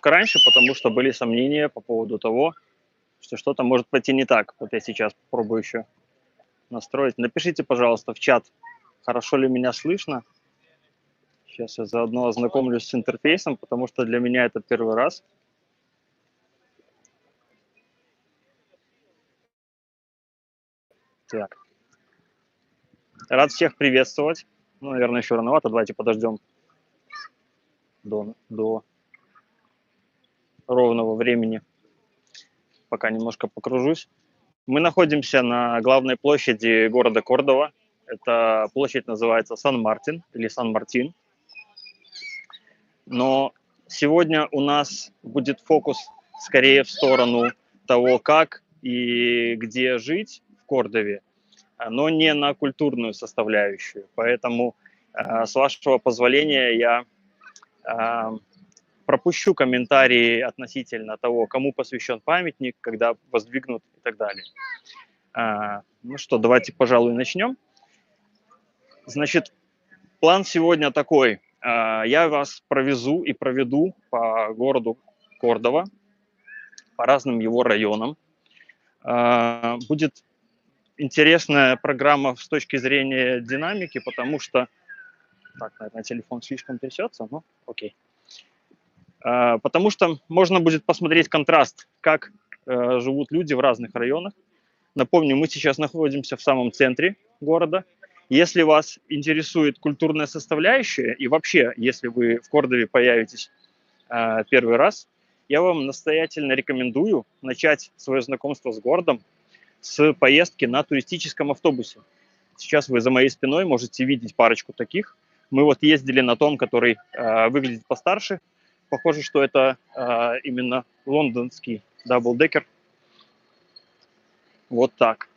немножко раньше, потому что были сомнения по поводу того, что что-то может пойти не так. Вот я сейчас попробую еще настроить. Напишите, пожалуйста, в чат, хорошо ли меня слышно. Сейчас я заодно ознакомлюсь с интерфейсом, потому что для меня это первый раз. Так. Рад всех приветствовать. Ну, наверное, еще рановато. Давайте подождем до ровного времени, пока немножко покружусь. Мы находимся на главной площади города Кордова. Эта площадь называется Сан-Мартин или Сан-Мартин. Но сегодня у нас будет фокус скорее в сторону того, как и где жить в Кордове, но не на культурную составляющую. Поэтому, с вашего позволения, я пропущу комментарии относительно того, кому посвящен памятник, когда воздвигнут и так далее. Ну что, давайте, пожалуй, начнем. Значит, план сегодня такой. Я вас провезу и проведу по городу Кордова, по разным его районам. Будет интересная программа с точки зрения динамики, потому что... Так, наверное, телефон слишком трясется, но окей. Потому что можно будет посмотреть контраст, как живут люди в разных районах. Напомню, мы сейчас находимся в самом центре города. Если вас интересует культурная составляющая, и вообще, если вы в Кордове появитесь первый раз, я вам настоятельно рекомендую начать свое знакомство с городом с поездки на туристическом автобусе. Сейчас вы за моей спиной можете видеть парочку таких. Мы вот ездили на том, который выглядит постарше. Похоже, что это именно лондонский даблдекер. Вот так.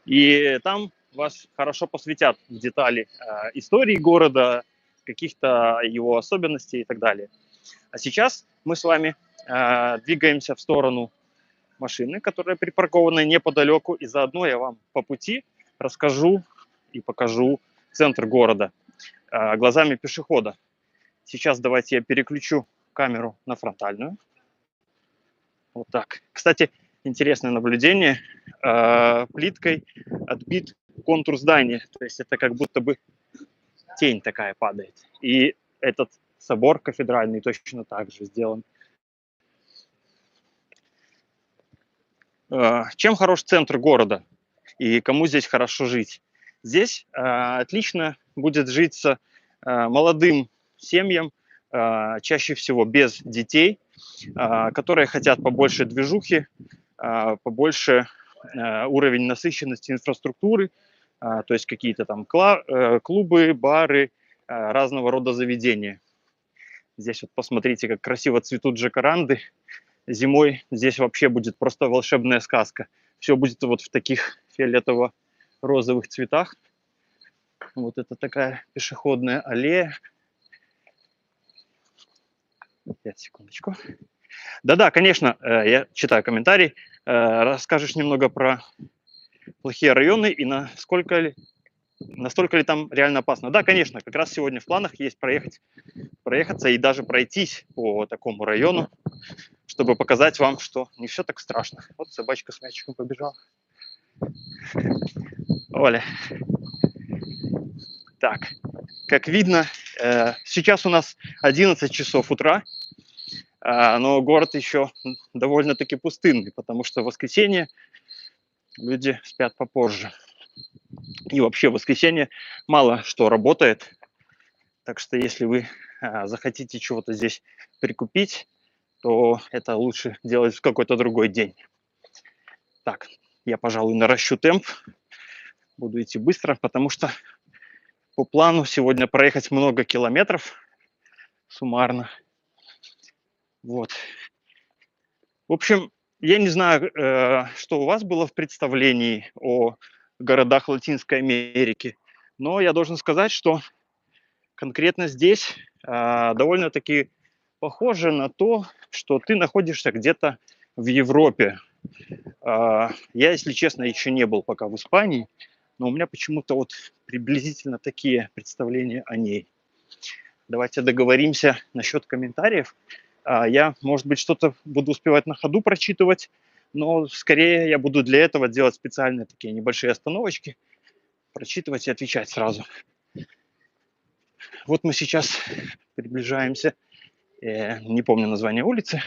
И там вас хорошо посвятят в детали истории города, каких-то его особенностей и так далее. А сейчас мы с вами двигаемся в сторону машины, которая припаркована неподалеку, и заодно я вам по пути расскажу и покажу центр города глазами пешехода. Сейчас давайте я переключу камеру на фронтальную. Вот так. Кстати, интересное наблюдение. Плиткой отбит контур здания. То есть это как будто бы тень такая падает. И этот собор кафедральный точно так же сделан. Чем хорош центр города и кому здесь хорошо жить? Здесь отлично будет житься молодым семьям, чаще всего без детей, которые хотят побольше движухи, побольше уровень насыщенности инфраструктуры, то есть какие-то там клубы, бары, разного рода заведения. Здесь вот посмотрите, как красиво цветут джакаранды. Зимой здесь вообще будет просто волшебная сказка. Все будет вот в таких фиолетово-розовых цветах. Вот это такая пешеходная аллея. 5 секундочку. Да-да, конечно, я читаю комментарий. Расскажешь немного про плохие районы и настолько ли там реально опасно. Да, конечно, как раз сегодня в планах есть проехаться и даже пройтись по такому району, чтобы показать вам, что не все так страшно. Вот собачка с мячиком побежала. Оля. Так, как видно, сейчас у нас 11 часов утра, но город еще довольно-таки пустынный, потому что в воскресенье люди спят попозже. И вообще в воскресенье мало что работает, так что если вы захотите чего-то здесь прикупить, то это лучше делать в какой-то другой день. Так, я, пожалуй, наращу темп, буду идти быстро, потому что по плану сегодня проехать много километров суммарно. Вот. В общем, я не знаю, что у вас было в представлении о городах Латинской Америки, но я должен сказать, что конкретно здесь довольно-таки похоже на то, что ты находишься где-то в Европе. Я, если честно, еще не был пока в Испании, но у меня почему-то вот приблизительно такие представления о ней. Давайте договоримся насчет комментариев. Я, может быть, что-то буду успевать на ходу прочитывать, но скорее я буду для этого делать специальные такие небольшие остановочки, прочитывать и отвечать сразу. Вот мы сейчас приближаемся, не помню название улицы.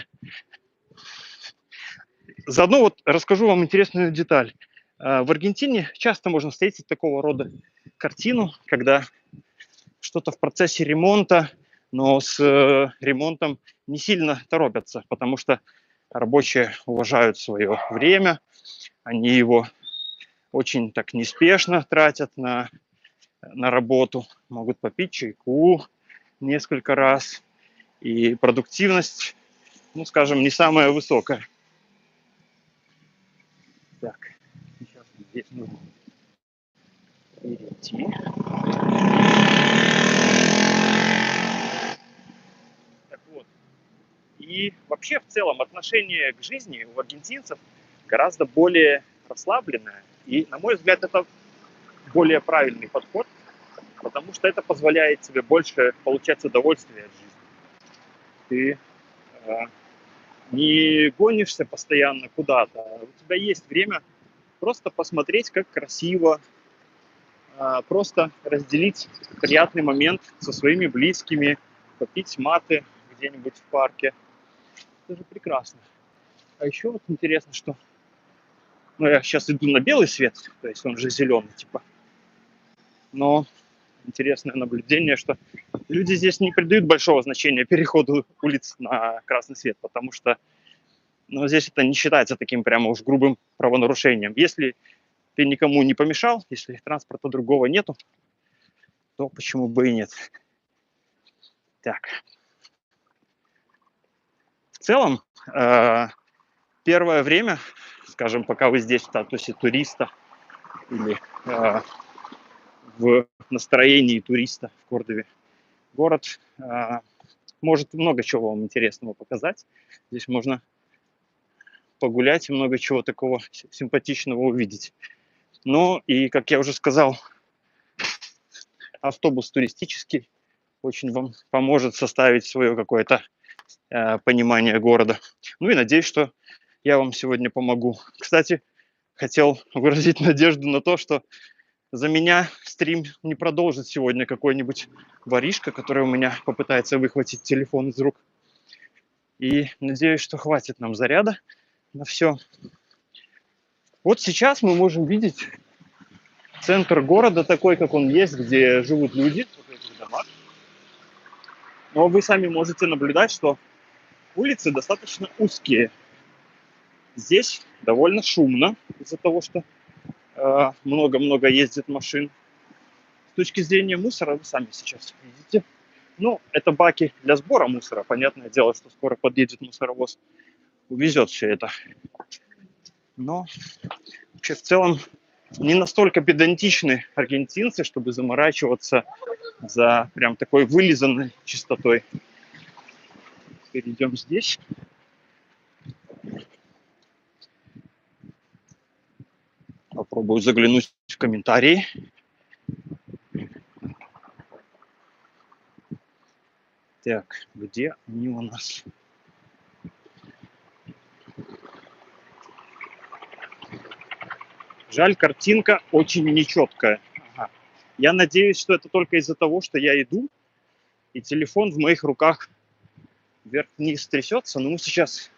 Заодно вот расскажу вам интересную деталь. В Аргентине часто можно встретить такого рода картину, когда что-то в процессе ремонта, но с ремонтом не сильно торопятся, потому что рабочие уважают свое время, они его очень так неспешно тратят на работу, могут попить чайку несколько раз, и продуктивность, ну, скажем, не самая высокая. Так, сейчас здесь нужно перейти. Так вот, и вообще в целом отношение к жизни у аргентинцев гораздо более расслабленное. И, на мой взгляд, это более правильный подход, потому что это позволяет тебе больше получать удовольствие от жизни. Ты не гонишься постоянно куда-то, у тебя есть время просто посмотреть, как красиво, просто разделить приятный момент со своими близкими, попить маты где-нибудь в парке. Это же прекрасно. А еще вот интересно, что я сейчас иду на белый свет, то есть он же зеленый, типа. Но интересное наблюдение, что люди здесь не придают большого значения переходу улиц на красный свет, потому что здесь это не считается таким прямо уж грубым правонарушением. Если ты никому не помешал, если транспорта другого нету, то почему бы и нет. Так. В целом, первое время, скажем, пока вы здесь в статусе туриста или в настроении туриста в Кордове, город может много чего вам интересного показать. Здесь можно погулять и много чего такого симпатичного увидеть. Ну и, как я уже сказал, автобус туристический очень вам поможет составить свое какое-то понимание города. Ну и надеюсь, что я вам сегодня помогу. Кстати, хотел выразить надежду на то, что за меня стрим не продолжит сегодня какой-нибудь воришка, который у меня попытается выхватить телефон из рук. И надеюсь, что хватит нам заряда на все. Вот сейчас мы можем видеть центр города такой, как он есть, где живут люди в этих домах. Но вы сами можете наблюдать, что улицы достаточно узкие. Здесь довольно шумно из-за того, что много-много ездит машин. С точки зрения мусора, вы сами сейчас видите. Ну, это баки для сбора мусора. Понятное дело, что скоро подъедет мусоровоз, увезет все это. Но вообще в целом не настолько педантичны аргентинцы, чтобы заморачиваться за прям такой вылизанной чистотой. Перейдем здесь. Попробую заглянуть в комментарии. Так, где они у нас? Жаль, картинка очень нечеткая. Ага. Я надеюсь, что это только из-за того, что я иду, и телефон в моих руках вверх-вниз трясется. Но мы сейчас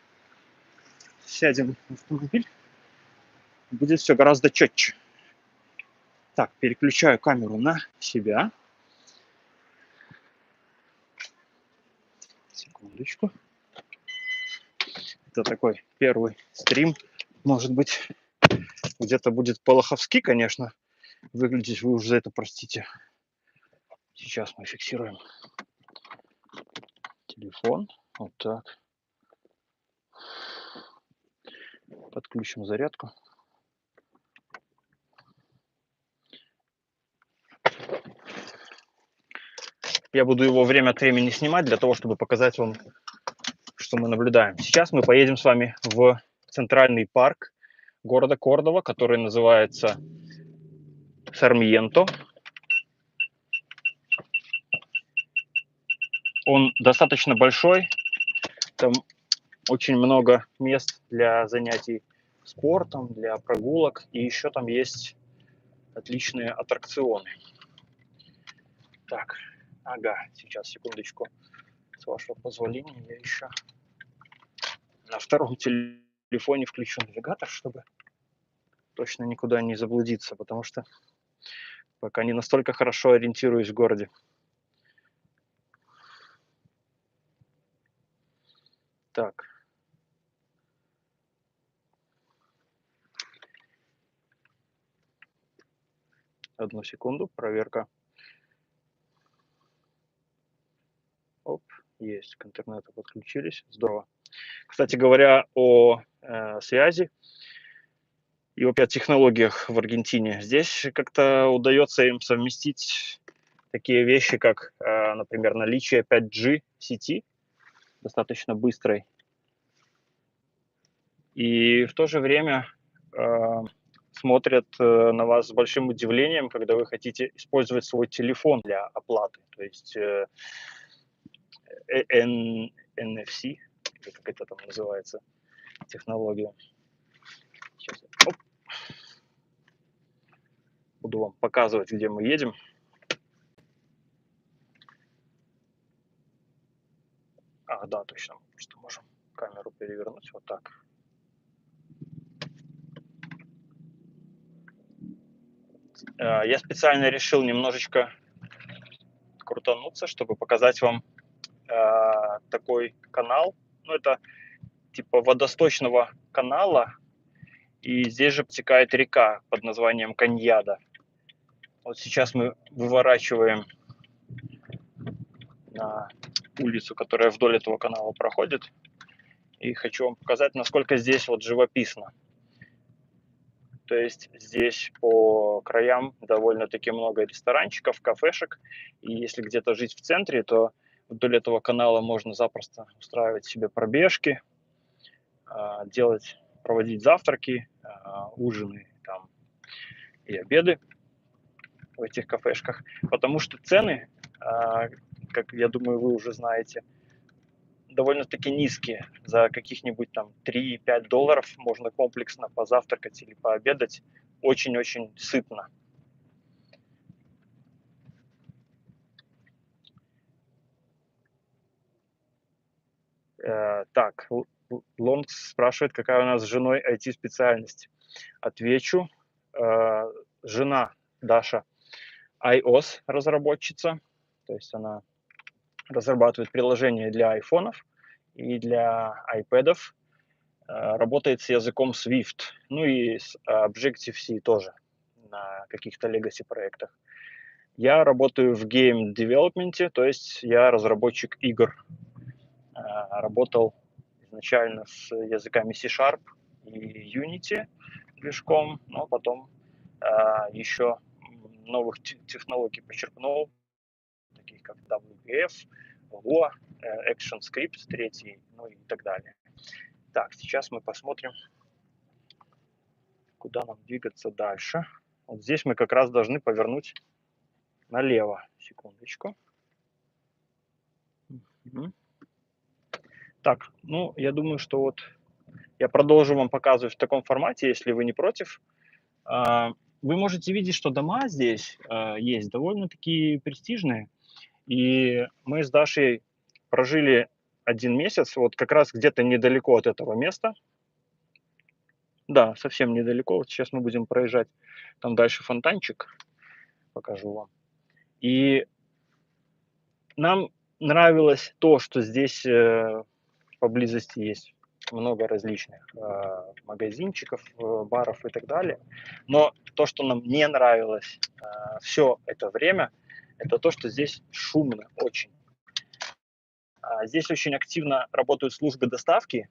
сядем в автомобиль, будет все гораздо четче. Так, переключаю камеру на себя. Секундочку. Это такой первый стрим. Может быть, где-то будет по-лоховски, конечно, выглядеть. Вы уже за это простите. Сейчас мы фиксируем телефон. Вот так. Подключим зарядку. Я буду его время от времени снимать для того, чтобы показать вам, что мы наблюдаем. Сейчас мы поедем с вами в центральный парк города Кордова, который называется Сармьенто. Он достаточно большой, Там очень много мест для занятий спортом, для прогулок. И еще там есть отличные аттракционы. Так, ага, сейчас, секундочку. С вашего позволения, я еще на втором телефоне включу навигатор, чтобы точно никуда не заблудиться, потому что пока не настолько хорошо ориентируюсь в городе. Так. Одну секунду, проверка. Оп, есть, к интернету подключились, здорово. Кстати говоря, о связи и о технологиях в Аргентине. Здесь как-то удается им совместить такие вещи, как, например, наличие 5G сети, достаточно быстрой, и в то же время смотрят на вас с большим удивлением, когда вы хотите использовать свой телефон для оплаты. То есть NFC, или как это там называется, технология. Сейчас я, буду вам показывать, где мы едем. Да, точно, что можем камеру перевернуть вот так. Я специально решил немножечко крутануться, чтобы показать вам такой канал. Ну, это типа водосточного канала, и здесь же протекает река под названием Каньяда. Вот сейчас мы выворачиваем на улицу, которая вдоль этого канала проходит, и хочу вам показать, насколько здесь вот живописно. То есть здесь по краям довольно-таки много ресторанчиков, кафешек, и если где-то жить в центре, то вдоль этого канала можно запросто устраивать себе пробежки, проводить завтраки, ужины там, и обеды в этих кафешках, потому что цены, как я думаю, вы уже знаете, довольно-таки низкие. За каких-нибудь там 3-5 долларов можно комплексно позавтракать или пообедать очень-очень сытно. Так, Лонг спрашивает, какая у нас с женой IT-специальность. Отвечу. Жена Даша iOS разработчица, то есть она разрабатывает приложения для айфонов и для iPad'ов, работает с языком Swift, ну и с Objective-C тоже на каких-то legacy проектах. Я работаю в game development, то есть я разработчик игр. Работал изначально с языками C# и Unity движком, но потом еще новых технологий почерпнул, таких как WPF, Go, ActionScript 3, ну и так далее. Так, сейчас мы посмотрим, куда нам двигаться дальше. Вот здесь мы как раз должны повернуть налево. Секундочку. Так, ну, я думаю, что вот я продолжу вам показывать в таком формате, если вы не против. Вы можете видеть, что дома здесь есть довольно-таки престижные. И мы с Дашей прожили 1 месяц, вот как раз где-то недалеко от этого места. Да, совсем недалеко. Вот сейчас мы будем проезжать. Там дальше фонтанчик. Покажу вам. И нам нравилось то, что здесь поблизости есть много различных магазинчиков, баров и так далее. Но то, что нам не нравилось все это время, это то, что здесь шумно очень. Здесь очень активно работают службы доставки.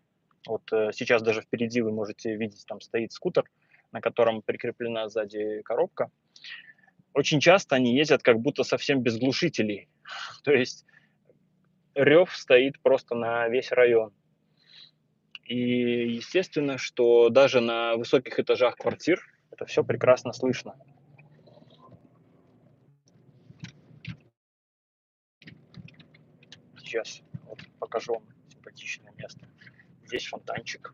Вот сейчас даже впереди вы можете видеть, там стоит скутер, на котором прикреплена сзади коробка. Очень часто они ездят как будто совсем без глушителей. То есть рев стоит просто на весь район. И естественно, что даже на высоких этажах квартир это все прекрасно слышно. Сейчас вот покажу вам симпатичное место. Здесь фонтанчик.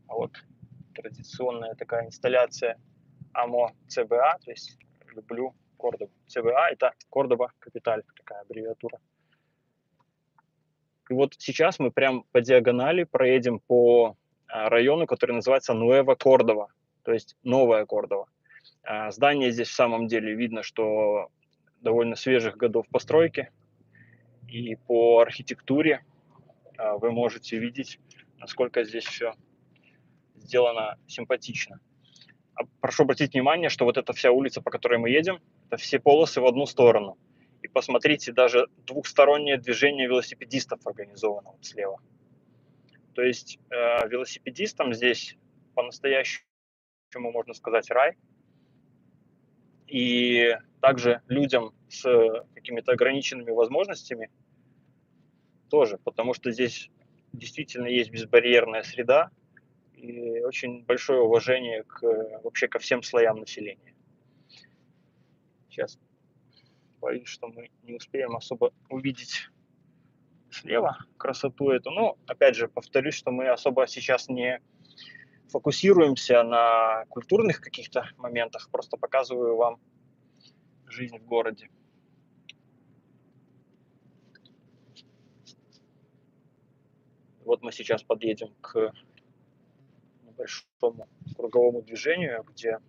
А вот традиционная такая инсталляция АМО ЦБА, то есть люблю Кордобу. ЦБА – это Кордоба Капиталь, такая аббревиатура. И вот сейчас мы прям по диагонали проедем по району, который называется Нуэва Кордова, то есть Новая Кордова. Здание здесь в самом деле видно, что довольно свежих годов постройки, и по архитектуре вы можете видеть, насколько здесь все сделано симпатично. Прошу обратить внимание, что вот эта вся улица, по которой мы едем, это все полосы в одну сторону. И посмотрите, даже двухстороннее движение велосипедистов организовано вот слева. То есть велосипедистам здесь по-настоящему, можно сказать, рай. И также людям с какими-то ограниченными возможностями тоже, потому что здесь действительно есть безбарьерная среда и очень большое уважение вообще ко всем слоям населения. Сейчас боюсь, что мы не успеем особо увидеть слева красоту эту. Но, опять же, повторюсь, что мы особо сейчас не фокусируемся на культурных каких-то моментах, просто показываю вам жизнь в городе. Вот мы сейчас подъедем к небольшому круговому движению, где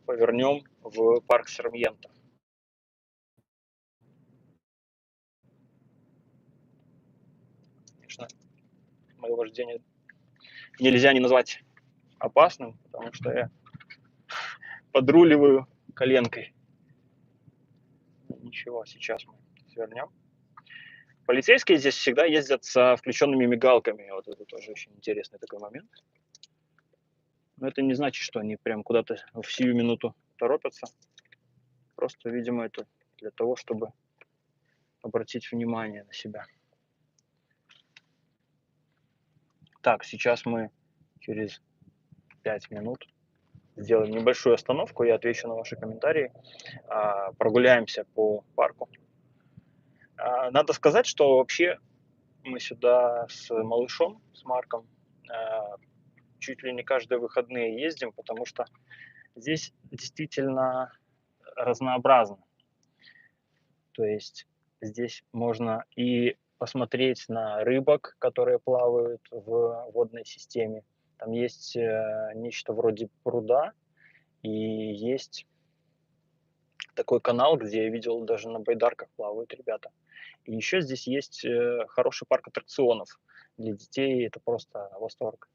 повернем в парк Сармьенто. Конечно, мое вождение нельзя не назвать опасным, потому что я подруливаю коленкой. Ничего, сейчас мы свернем. Полицейские здесь всегда ездят со включенными мигалками. Вот это тоже очень интересный такой момент. Но это не значит, что они прям куда-то в сию минуту торопятся. Просто, видимо, это для того, чтобы обратить внимание на себя. Так, сейчас мы через 5 минут сделаем небольшую остановку, я отвечу на ваши комментарии, прогуляемся по парку. Надо сказать, что вообще мы сюда с малышом, с Марком, чуть ли не каждые выходные ездим, потому что здесь действительно разнообразно. То есть здесь можно и посмотреть на рыбок, которые плавают в водной системе. Там есть нечто вроде пруда, и есть такой канал, где я видел, даже на байдарках плавают ребята. И еще здесь есть хороший парк аттракционов. Для детей это просто восторг.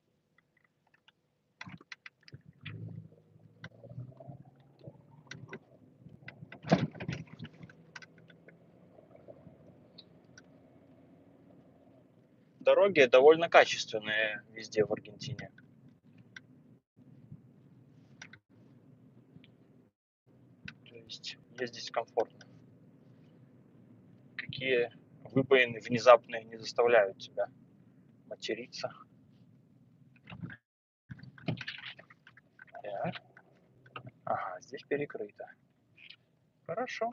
Дороги довольно качественные везде в Аргентине. То есть ездить комфортно. Какие выбоины внезапные не заставляют тебя материться. Так. Ага, здесь перекрыто. Хорошо.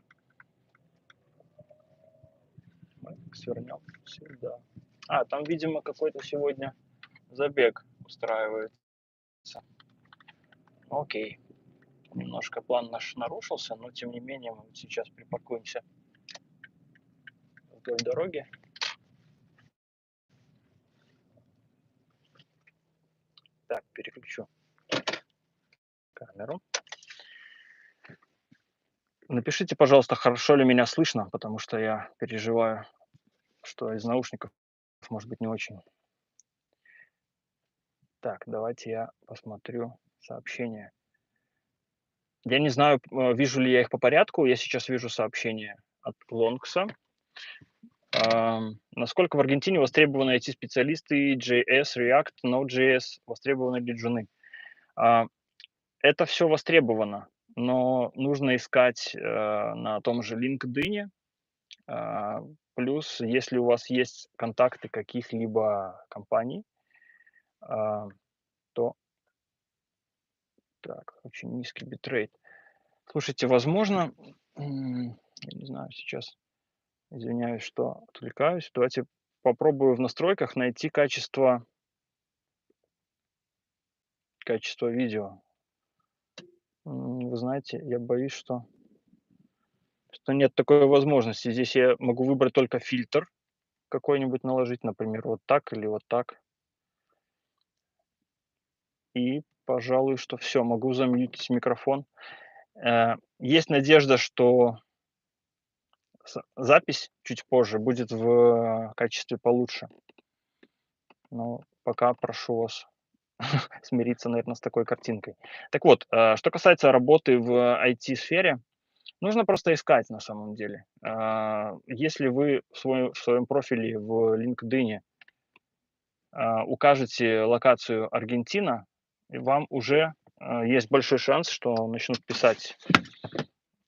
Мы свернем сюда. Там, видимо, какой-то сегодня забег устраивается. Окей. Немножко план наш нарушился, но тем не менее мы сейчас припаркуемся вдоль дороги. Так, переключу камеру. Напишите, пожалуйста, хорошо ли меня слышно, потому что я переживаю, что из наушников может быть не очень. Так, давайте я посмотрю сообщения. Я не знаю, вижу ли я их по порядку. Я сейчас вижу сообщение от Лонгса. Насколько в Аргентине востребованы IT-специалисты JS, React, Node.js, востребованы ли джуны? Это все востребовано, но нужно искать на том же LinkedIn. Плюс, если у вас есть контакты каких-либо компаний, то... Так, очень низкий битрейт. Слушайте, возможно, я не знаю, сейчас Извиняюсь, что отвлекаюсь. Давайте попробую в настройках найти качество видео. Вы знаете, я боюсь, что нет такой возможности. Здесь я могу выбрать только фильтр какой-нибудь наложить, например, вот так или вот так. И, пожалуй, что все, могу замьютить микрофон. Есть надежда, что запись чуть позже будет в качестве получше. Но пока прошу вас смириться, наверное, с такой картинкой. Так вот, что касается работы в IT-сфере, нужно просто искать на самом деле. Если вы в своем профиле в LinkedIn укажете локацию Аргентина, и вам уже есть большой шанс, что начнут писать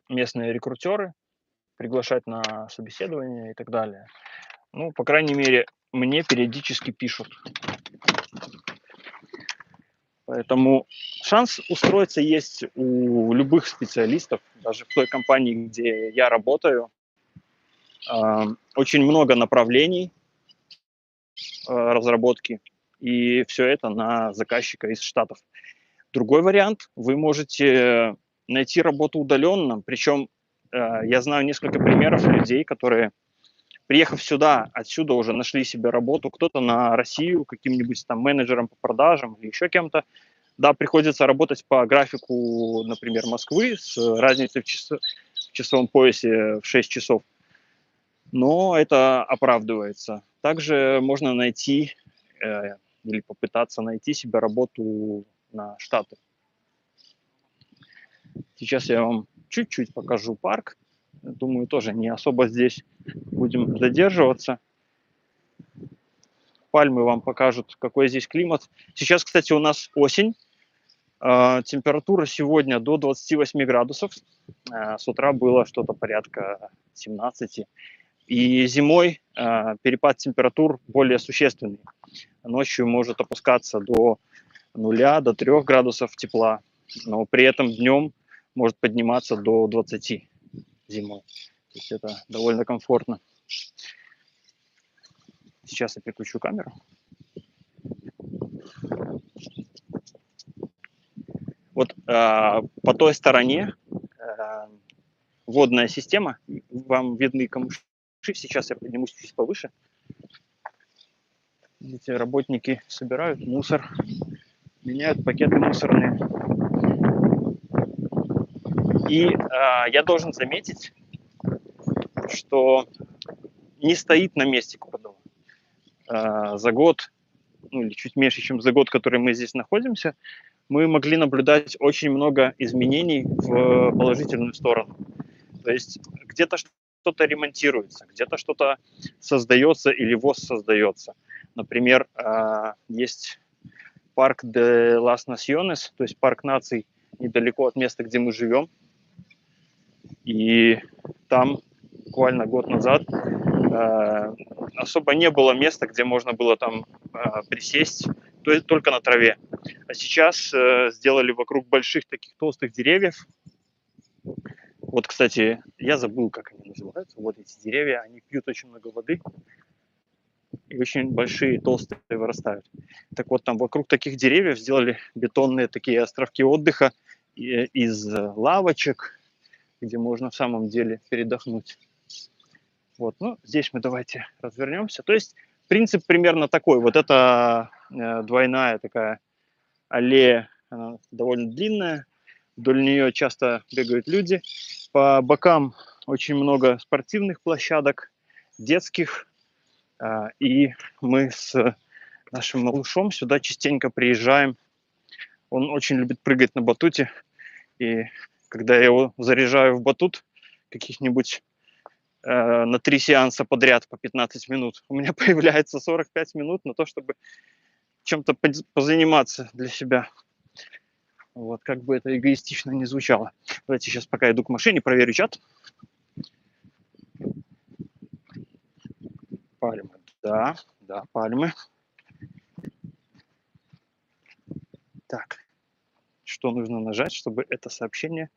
местные рекрутеры, приглашать на собеседование и так далее. Ну, по крайней мере, мне периодически пишут. Поэтому шанс устроиться есть у любых специалистов, даже в той компании, где я работаю. Очень много направлений разработки, и все это на заказчика из Штатов. Другой вариант, вы можете найти работу удаленно, причем я знаю несколько примеров людей, которые, приехав сюда, отсюда уже нашли себе работу, кто-то на Россию каким-нибудь там менеджером по продажам или еще кем-то. Да, приходится работать по графику, например, Москвы с разницей в часовом поясе в 6 часов, но это оправдывается. Также можно найти или попытаться найти себе работу на Штаты. Сейчас я вам чуть-чуть покажу парк. Думаю, тоже не особо здесь будем задерживаться. Пальмы вам покажут, какой здесь климат. Сейчас, кстати, у нас осень. Температура сегодня до 28 градусов. С утра было что-то порядка 17. И зимой перепад температур более существенный. Ночью может опускаться до 0, до 3 градусов тепла, но при этом днем может подниматься до 20 зимой. То есть это довольно комфортно. Сейчас я переключу камеру. Вот по той стороне водная система. Вам видны камыши. Сейчас я поднимусь чуть повыше. Видите, работники собирают мусор, меняют пакеты мусорные. И я должен заметить, что не стоит на месте Кордова. За год, ну или чуть меньше, чем за год, который мы здесь находимся, мы могли наблюдать очень много изменений в положительную сторону. То есть где-то что-то ремонтируется, где-то что-то создается или воссоздается. Например, есть парк де Лас Национес, то есть парк наций недалеко от места, где мы живем. И там буквально год назад особо не было места, где можно было там присесть, то есть только на траве. А сейчас сделали вокруг больших таких толстых деревьев. Вот, кстати, я забыл, как они называются. Вот эти деревья, они пьют очень много воды и очень большие, толстые вырастают. Так вот, там вокруг таких деревьев сделали бетонные такие островки отдыха из лавочек, где можно в самом деле передохнуть. Вот, ну, здесь мы давайте развернемся. То есть принцип примерно такой. Вот это двойная такая аллея, она довольно длинная. Вдоль нее часто бегают люди. По бокам очень много спортивных площадок, детских. И мы с нашим малышом сюда частенько приезжаем. Он очень любит прыгать на батуте. И когда я его заряжаю в батут, каких-нибудь на 3 сеанса подряд по 15 минут, у меня появляется 45 минут на то, чтобы чем-то позаниматься для себя. Вот, как бы это эгоистично не звучало. Давайте сейчас, пока иду к машине, проверю чат. Пальмы. Да, пальмы. Так, что нужно нажать, чтобы это сообщение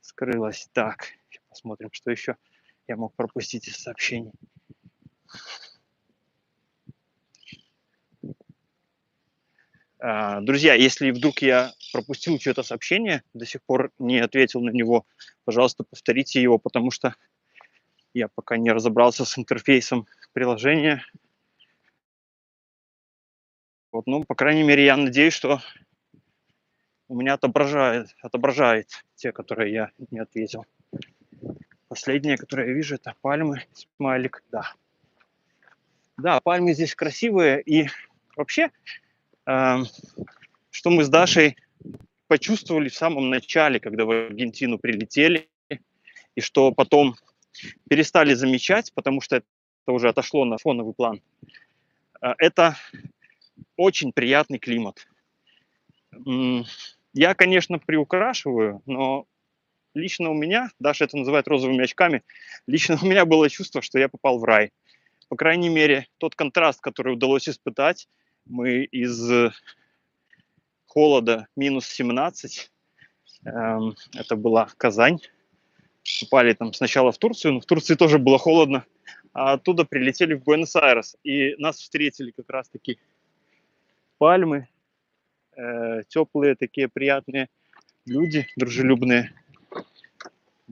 скрылось? Так, посмотрим, что еще я мог пропустить из сообщений. Друзья, если вдруг я пропустил чье-то сообщение, до сих пор не ответил на него, пожалуйста, повторите его, потому что я пока не разобрался с интерфейсом приложения. Вот, ну, по крайней мере, я надеюсь, что у меня отображает те, которые я не ответил. Последнее, которое я вижу, это пальмы, смайлик, да. Да, пальмы здесь красивые, и вообще, что мы с Дашей почувствовали в самом начале, когда в Аргентину прилетели, и что потом перестали замечать, потому что это уже отошло на фоновый план, это очень приятный климат. Я, конечно, приукрашиваю, но лично у меня, Даша это называет розовыми очками, лично у меня было чувство, что я попал в рай. По крайней мере, тот контраст, который удалось испытать, мы из холода минус 17, это была Казань, попали там сначала в Турцию, но в Турции тоже было холодно, а оттуда прилетели в Буэнос-Айрес, и нас встретили как раз-таки пальмы, теплые такие приятные люди, дружелюбные.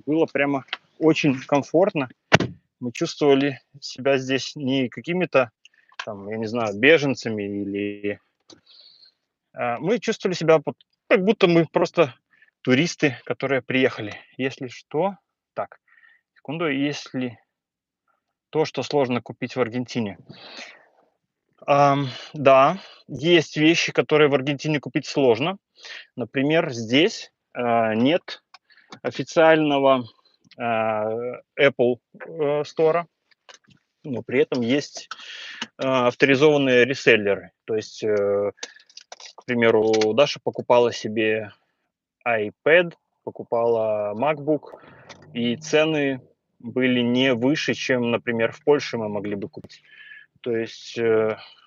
Было прямо очень комфортно. Мы чувствовали себя здесь не какими-то, там, я не знаю, беженцами или... Мы чувствовали себя как будто мы просто туристы, которые приехали. Если что... Так, секунду, если то, что сложно купить в Аргентине. Да, есть вещи, которые в Аргентине купить сложно. Например, здесь нет официального Apple Store, но при этом есть авторизованные реселлеры. То есть, к примеру, Даша покупала себе iPad, покупала MacBook, и цены были не выше, чем, например, в Польше мы могли бы купить. То есть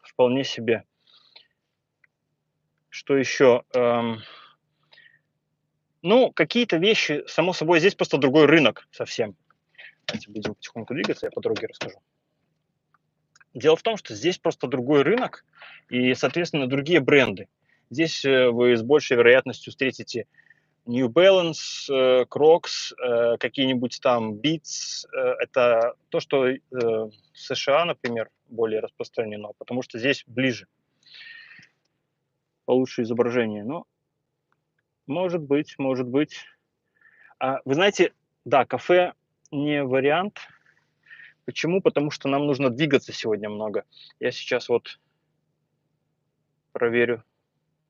вполне себе. Что еще? Ну, какие-то вещи, само собой, здесь просто другой рынок совсем. Давайте будем потихоньку двигаться, я по дороге расскажу. Дело в том, что здесь просто другой рынок и, соответственно, другие бренды. Здесь вы с большей вероятностью встретите New Balance, Crocs, какие-нибудь там Beats. Это то, что в США, например, более распространено, потому что здесь ближе, получше изображение. Но может быть, может быть. Вы знаете, да, кафе не вариант. Почему? Потому что нам нужно двигаться сегодня много. Я сейчас вот проверю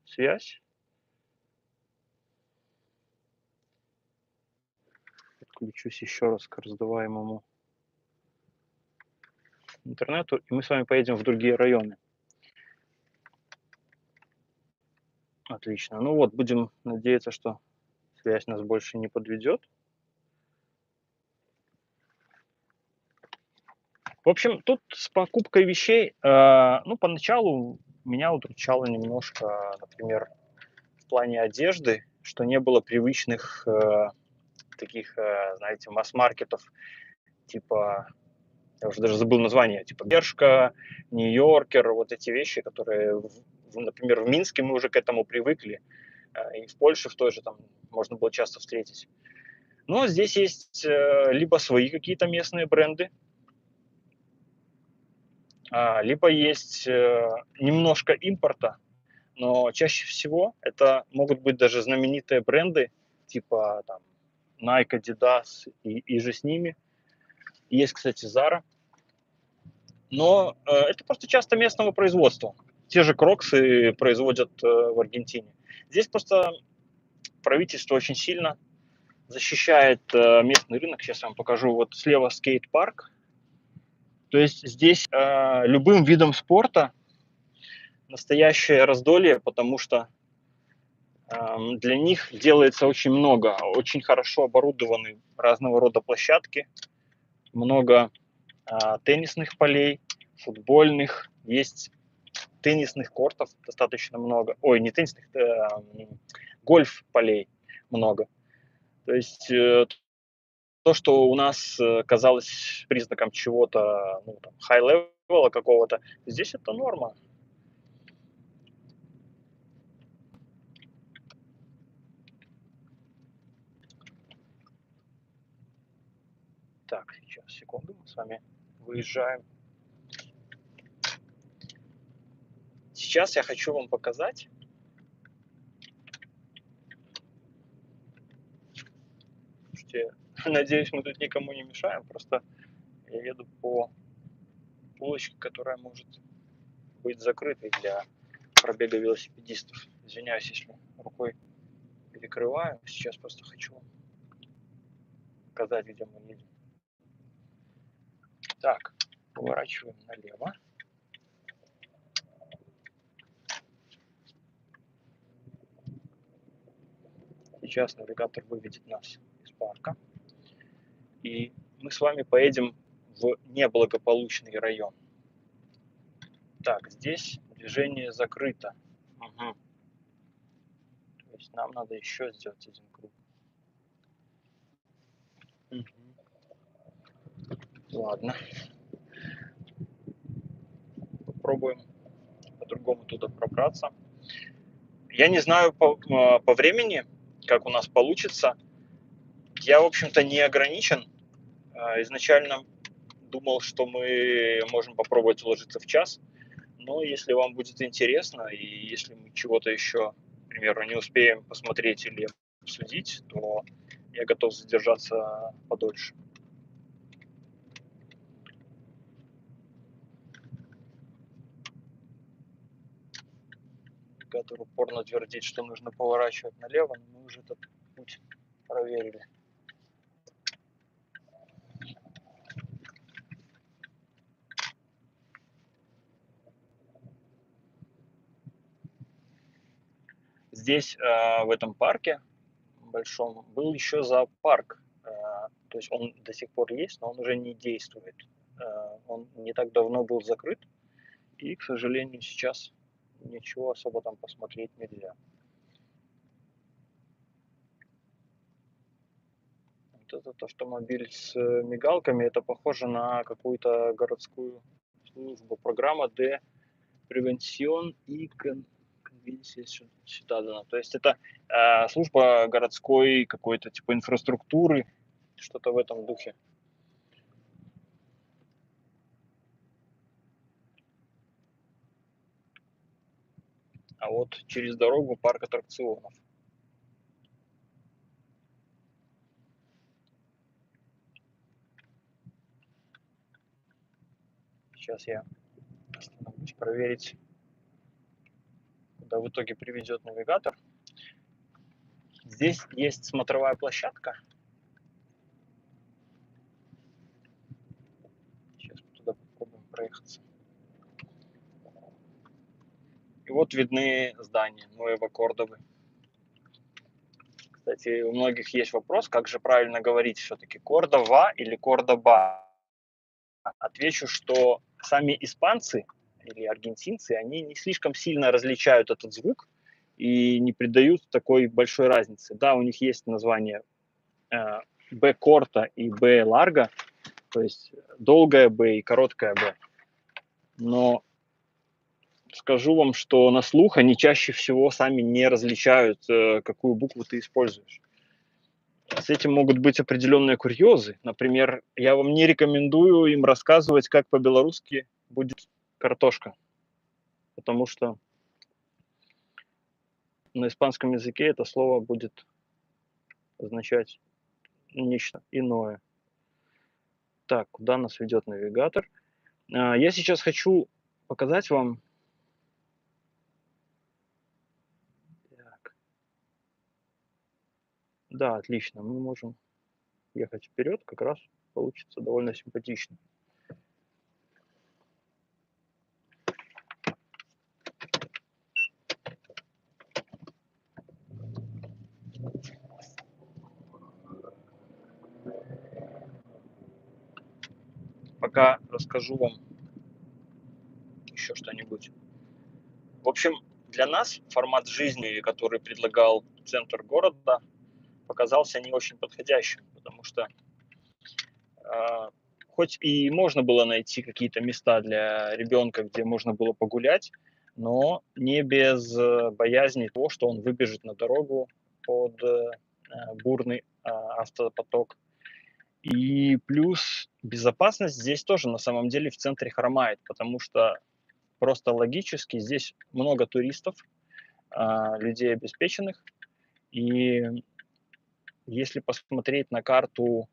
связь. Подключусь еще раз к раздаваемому интернету, и мы с вами поедем в другие районы. Отлично. Ну вот, будем надеяться, что связь нас больше не подведет. В общем, тут с покупкой вещей, ну, поначалу меня удручало немножко, например, в плане одежды, что не было привычных таких, знаете, масс-маркетов, типа, я уже даже забыл название, типа Бершка, Нью-Йоркер, вот эти вещи, которые, например, в Минске мы уже к этому привыкли, и в Польше в той же там можно было часто встретить. Но здесь есть либо свои какие-то местные бренды, либо есть немножко импорта, но чаще всего это могут быть даже знаменитые бренды, типа там Nike, Adidas и же с ними. Есть, кстати, Zara. Но это просто часто местного производства. Те же Кроксы производят в Аргентине. Здесь просто правительство очень сильно защищает местный рынок. Сейчас я вам покажу. Вот слева скейт-парк. То есть здесь любым видом спорта настоящее раздолье, потому что для них делается очень много. Очень хорошо оборудованы разного рода площадки. Много теннисных полей, футбольных. Есть теннисных кортов достаточно много. Ой, не теннисных, гольф-полей много. То есть то, что у нас казалось признаком чего-то, ну, там, high-level какого-то, здесь это норма. Так, сейчас, секунду, мы с вами выезжаем. Сейчас я хочу вам показать. Слушайте, надеюсь, мы тут никому не мешаем, просто я еду по улочке, которая может быть закрытой для пробега велосипедистов. Извиняюсь, если рукой перекрываю. Сейчас просто хочу вам показать, где мы едем. Так, поворачиваем налево. Сейчас навигатор выведет нас из парка. И мы с вами поедем в неблагополучный район. Так, здесь движение закрыто. Угу. То есть нам надо еще сделать один круг. Угу. Ладно. Попробуем по-другому туда пробраться. Я не знаю по времени, как у нас получится. Я, в общем-то, не ограничен. Изначально думал, что мы можем попробовать уложиться в час. Но если вам будет интересно, и если мы чего-то еще, к примеру, не успеем посмотреть или обсудить, то я готов задержаться подольше. Навигатор упорно твердит, что нужно поворачивать налево, но мы уже этот путь проверили. Здесь, в этом парке большом, был еще зоопарк. То есть он до сих пор есть, но он уже не действует. Он не так давно был закрыт, и, к сожалению, сейчас ничего особо там посмотреть нельзя. Вот этот автомобиль с мигалками, это похоже на какую-то городскую службу. Программа de Prevención y Convivencia Ciudadana. То есть это служба городской какой-то типа инфраструктуры, что-то в этом духе. А вот через дорогу парк аттракционов. Сейчас я остановлюсь проверить, куда в итоге приведет навигатор. Здесь есть смотровая площадка. Сейчас мы туда попробуем проехаться. И вот видны здания Нуэво Кордовы. Кстати, у многих есть вопрос, как же правильно говорить все-таки, Кордова или Кордоба. Отвечу, что сами испанцы или аргентинцы, они не слишком сильно различают этот звук и не придают такой большой разницы. Да, у них есть название Б корта и Б ларга, то есть долгая Б и короткая Б. Но скажу вам, что на слух они чаще всего сами не различают, какую букву ты используешь. С этим могут быть определенные курьезы. Например, я вам не рекомендую им рассказывать, как по-белорусски будет картошка, потому что на испанском языке это слово будет означать нечто иное. Так, куда нас ведет навигатор? Я сейчас хочу показать вам. Так. Да, отлично, мы можем ехать вперед, как раз получится довольно симпатично. Пока расскажу вам еще что-нибудь. В общем, для нас формат жизни, который предлагал центр города, показался не очень подходящим, потому что Хоть и можно было найти какие-то места для ребенка, где можно было погулять, но не без боязни того, что он выбежит на дорогу под бурный автопоток. И плюс безопасность здесь тоже на самом деле в центре хромает, потому что просто логически здесь много туристов, людей обеспеченных, и если посмотреть на карту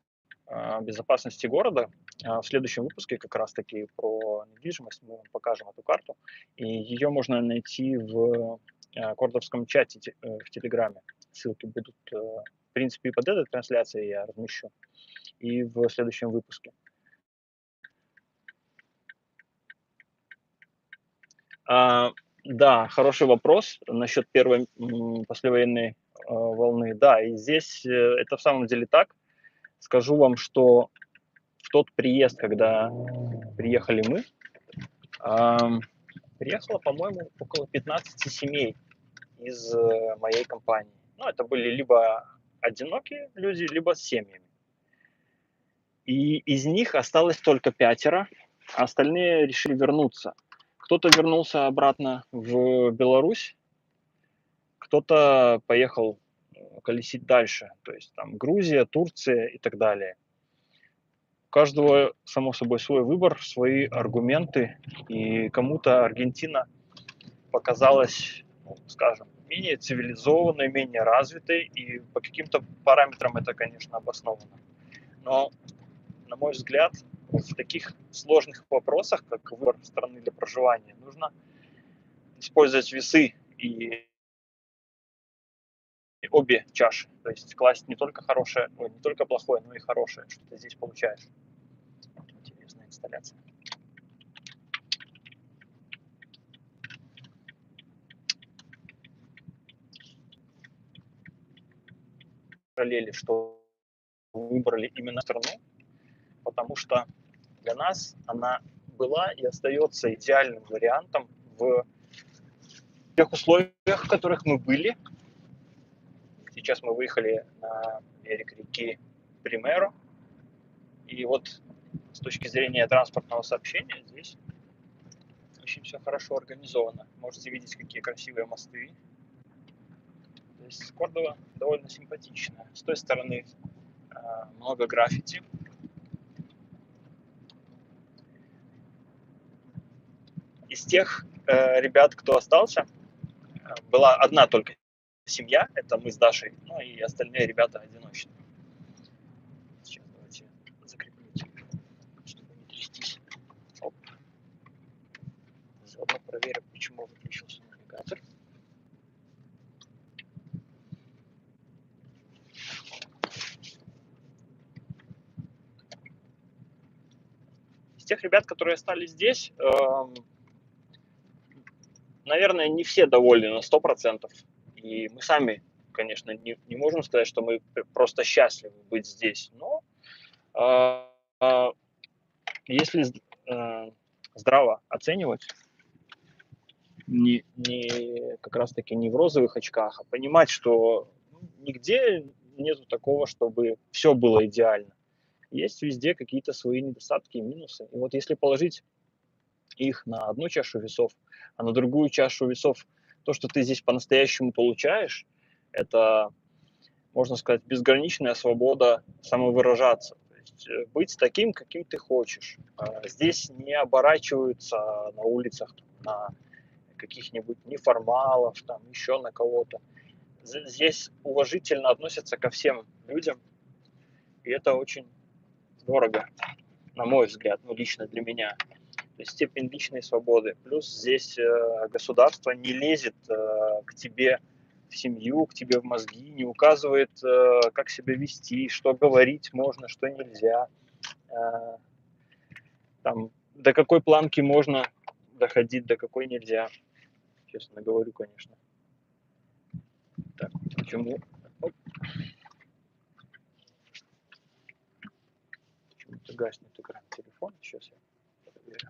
безопасности города, в следующем выпуске как раз-таки про недвижимость мы вам покажем эту карту, и ее можно найти в кордовском чате в Телеграме. Ссылки будут, в принципе, и под этой трансляцией я размещу, и в следующем выпуске. Да, хороший вопрос насчет первой послевоенной волны. Да, и здесь это в самом деле так. Скажу вам, что в тот приезд, когда приехали мы, приехало, по-моему, около 15 семей из моей компании. Ну, это были либо одинокие люди, либо с семьями. И из них осталось только 5, а остальные решили вернуться. Кто-то вернулся обратно в Беларусь, кто-то поехал колесить дальше, то есть там Грузия, Турция и так далее. У каждого, само собой, свой выбор, свои аргументы, и кому-то Аргентина показалась, скажем, менее цивилизованной, менее развитой, и по каким-то параметрам это, конечно, обосновано. Но, на мой взгляд, в таких сложных вопросах, как выбор страны для проживания, нужно использовать весы и обе чаши. То есть класть не только хорошее, не только плохое, но и хорошее, что ты здесь получаешь. Интересная инсталляция. Параллели, что выбрали именно страну, потому что для нас она была и остается идеальным вариантом в тех условиях, в которых мы были. Сейчас мы выехали на берег реки Примеро, и вот с точки зрения транспортного сообщения здесь очень все хорошо организовано. Можете видеть, какие красивые мосты. То есть Кордова довольно симпатичная. С той стороны много граффити. Из тех ребят, кто остался, была одна только семья, это мы с Дашей, ну и остальные ребята одиночные. Сейчас давайте закреплю телефон, чтобы не трястись. Оп. Заодно проверим, почему выключился навигатор. Из тех ребят, которые остались здесь, наверное, не все довольны на 100%. И мы сами, конечно, не можем сказать, что мы просто счастливы быть здесь. Но если здраво оценивать, не как раз-таки не в розовых очках, а понимать, что нигде нету такого, чтобы все было идеально. Есть везде какие-то свои недостатки и минусы. И вот если положить их на одну чашу весов, а на другую чашу весов то, что ты здесь по-настоящему получаешь, это, можно сказать, безграничная свобода самовыражаться. То есть быть таким, каким ты хочешь. Здесь не оборачиваются на улицах на каких-нибудь неформалов, там еще на кого-то. Здесь уважительно относятся ко всем людям, и это очень дорого, на мой взгляд, ну, лично для меня. То есть степень личной свободы. Плюс здесь государство не лезет к тебе в семью, к тебе в мозги, не указывает, как себя вести, что говорить можно, что нельзя. Там, до какой планки можно доходить, до какой нельзя. Честно говорю, конечно. Так, почему? Почему-то гаснет экран телефона. Сейчас я проверю.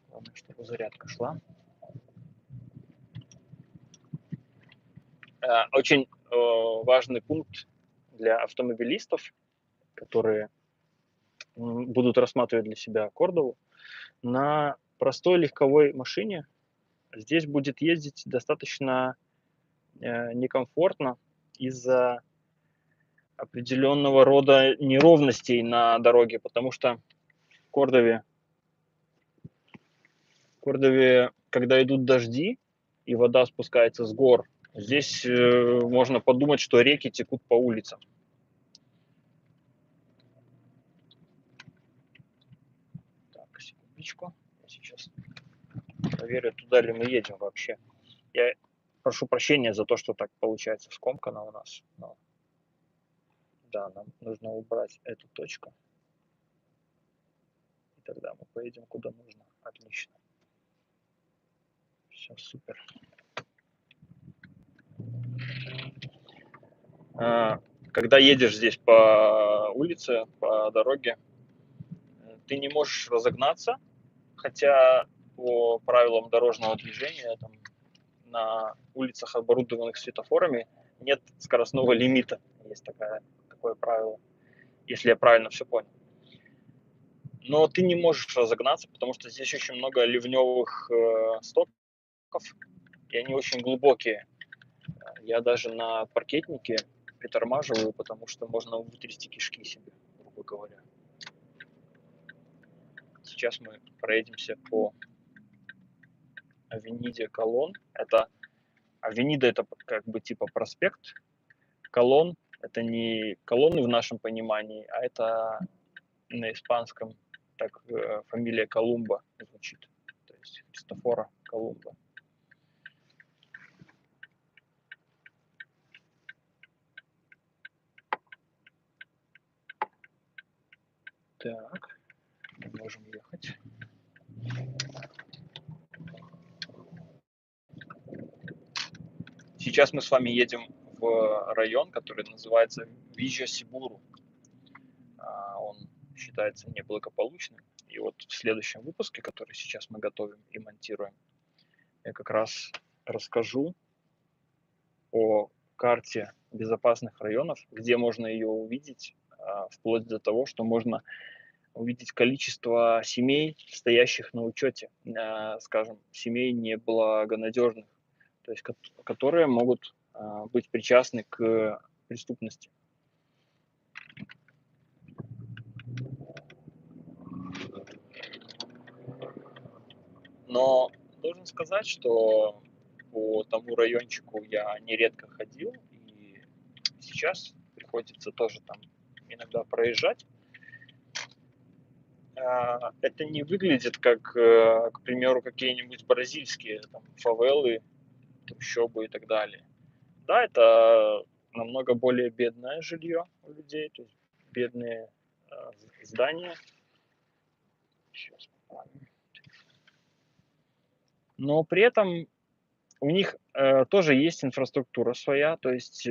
Главное, чтобы зарядка шла. Очень важный пункт, для автомобилистов, которые будут рассматривать для себя Кордову. На простой легковой машине здесь будет ездить достаточно некомфортно из-за определенного рода неровностей на дороге, потому что в Кордове, когда идут дожди и вода спускается с гор, здесь можно подумать, что реки текут по улицам. Так, секундочку. Я сейчас проверю, туда ли мы едем вообще. Я прошу прощения за то, что так получается скомкано у нас. Но да, нам нужно убрать эту точку. И тогда мы поедем куда нужно. Отлично. Все, супер. Когда едешь здесь по улице, по дороге, ты не можешь разогнаться, хотя по правилам дорожного движения там, на улицах, оборудованных светофорами, нет скоростного лимита. Есть такое правило, если я правильно все понял. Но ты не можешь разогнаться, потому что здесь очень много ливневых стоков, и они очень глубокие. Я даже на паркетнике притормаживаю, потому что можно вытрясти кишки себе, грубо говоря. Сейчас мы проедемся по Авениде Колон. Авенида это как бы типа проспект. Колон это не колонны в нашем понимании, а это на испанском так фамилия Колумба звучит. То есть Христофора Колумба. Так, мы можем ехать. Сейчас мы с вами едем в район, который называется Вижа-Сибуру. Он считается неблагополучным. И вот в следующем выпуске, который сейчас мы готовим и монтируем, я как раз расскажу о карте безопасных районов, где можно ее увидеть, вплоть до того, что можно увидеть количество семей, стоящих на учете, скажем, семей неблагонадежных, то есть которые могут быть причастны к преступности. Но должен сказать, что по тому райончику я нередко ходил, и сейчас приходится тоже там иногда проезжать. Это не выглядит как, к примеру, какие-нибудь бразильские там, фавелы, трущобы и так далее. Да, это намного более бедное жилье у людей, то есть бедные здания. Сейчас поправим. Но при этом у них тоже есть инфраструктура своя, то есть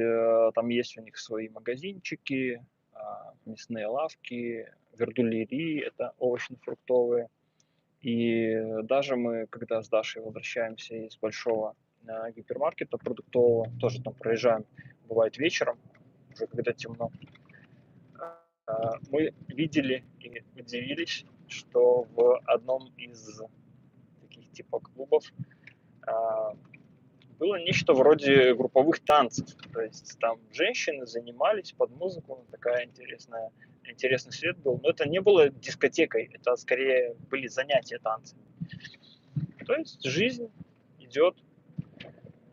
там есть у них свои магазинчики, мясные лавки, вердулерии, это овощно-фруктовые. И даже мы, когда с Дашей возвращаемся из большого гипермаркета продуктового, тоже там проезжаем, бывает вечером, уже когда темно, мы видели и удивились, что в одном из таких типа клубов было нечто вроде групповых танцев. То есть там женщины занимались под музыку, такая интересный свет был. Но это не было дискотекой, это скорее были занятия танцами. То есть жизнь идет,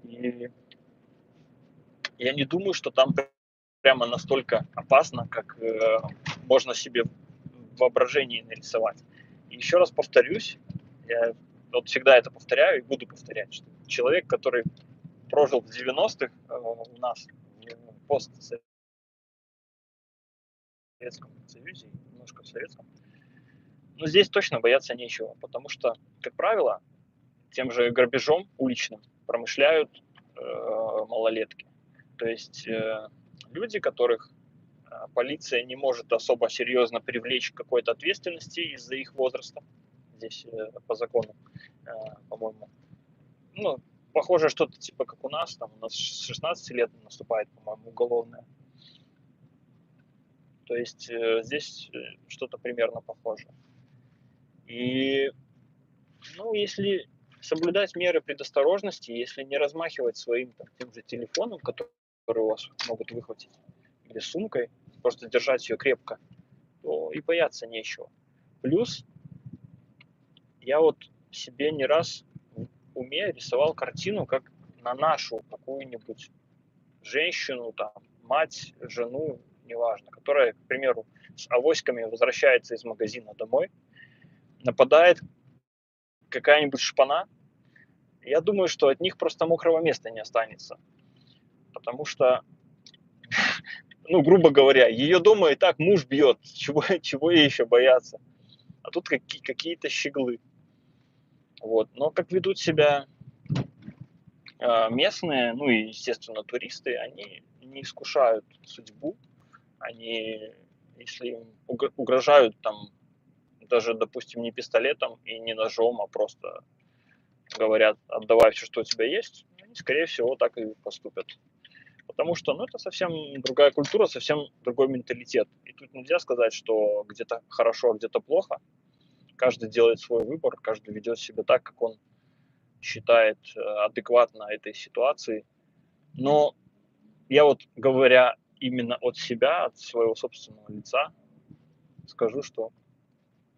и я не думаю, что там прямо настолько опасно, как можно себе в воображении нарисовать. И еще раз повторюсь, я вот всегда это повторяю и буду повторять, что человек, который прожил в 90-х у нас в постсоветском Союзе, немножко в советском, но здесь точно бояться нечего, потому что, как правило, тем же грабежом уличным промышляют малолетки. То есть люди, которых полиция не может особо серьезно привлечь к какой-то ответственности из-за их возраста, здесь по закону, по-моему, ну, похоже, что-то типа как у нас с 16 лет наступает, по-моему, уголовное. То есть здесь что-то примерно похожее. И, ну, если соблюдать меры предосторожности, если не размахивать своим там, тем же телефоном, который у вас могут выхватить, или сумкой, просто держать ее крепко, то и бояться нечего. Плюс я вот себе не раз в уме рисовал картину, как на нашу какую-нибудь женщину, там, мать, жену, неважно, которая, к примеру, с авоськами возвращается из магазина домой, нападает какая-нибудь шпана. Я думаю, что от них просто мокрого места не останется. Потому что, ну, грубо говоря, ее дома и так муж бьет. Чего ей еще бояться? А тут какие-то щеглы. Вот. Но как ведут себя местные, ну и, естественно, туристы, они не искушают судьбу. Они, если им угрожают там даже, допустим, не пистолетом и не ножом, а просто говорят, отдавай все, что у тебя есть, они, скорее всего, так и поступят. Потому что, ну, это совсем другая культура, совсем другой менталитет. И тут нельзя сказать, что где-то хорошо, а где-то плохо. Каждый делает свой выбор, каждый ведет себя так, как он считает адекватно этой ситуации. Но я вот, говоря именно от себя, от своего собственного лица, скажу, что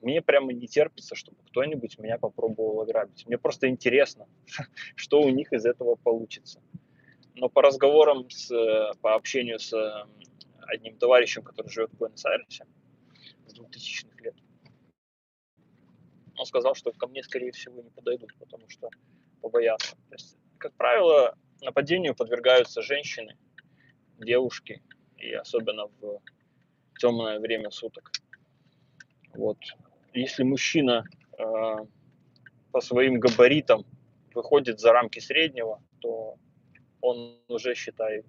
мне прямо не терпится, чтобы кто-нибудь меня попробовал ограбить. Мне просто интересно, что у них из этого получится. Но по разговорам, по общению с одним товарищем, который живет в Буэнос-Айресе с 2000-х лет, он сказал, что ко мне, скорее всего, не подойдут, потому что побоятся. То есть, как правило, нападению подвергаются женщины, девушки, и особенно в темное время суток. Вот. Если мужчина по своим габаритам выходит за рамки среднего, то он уже, считай,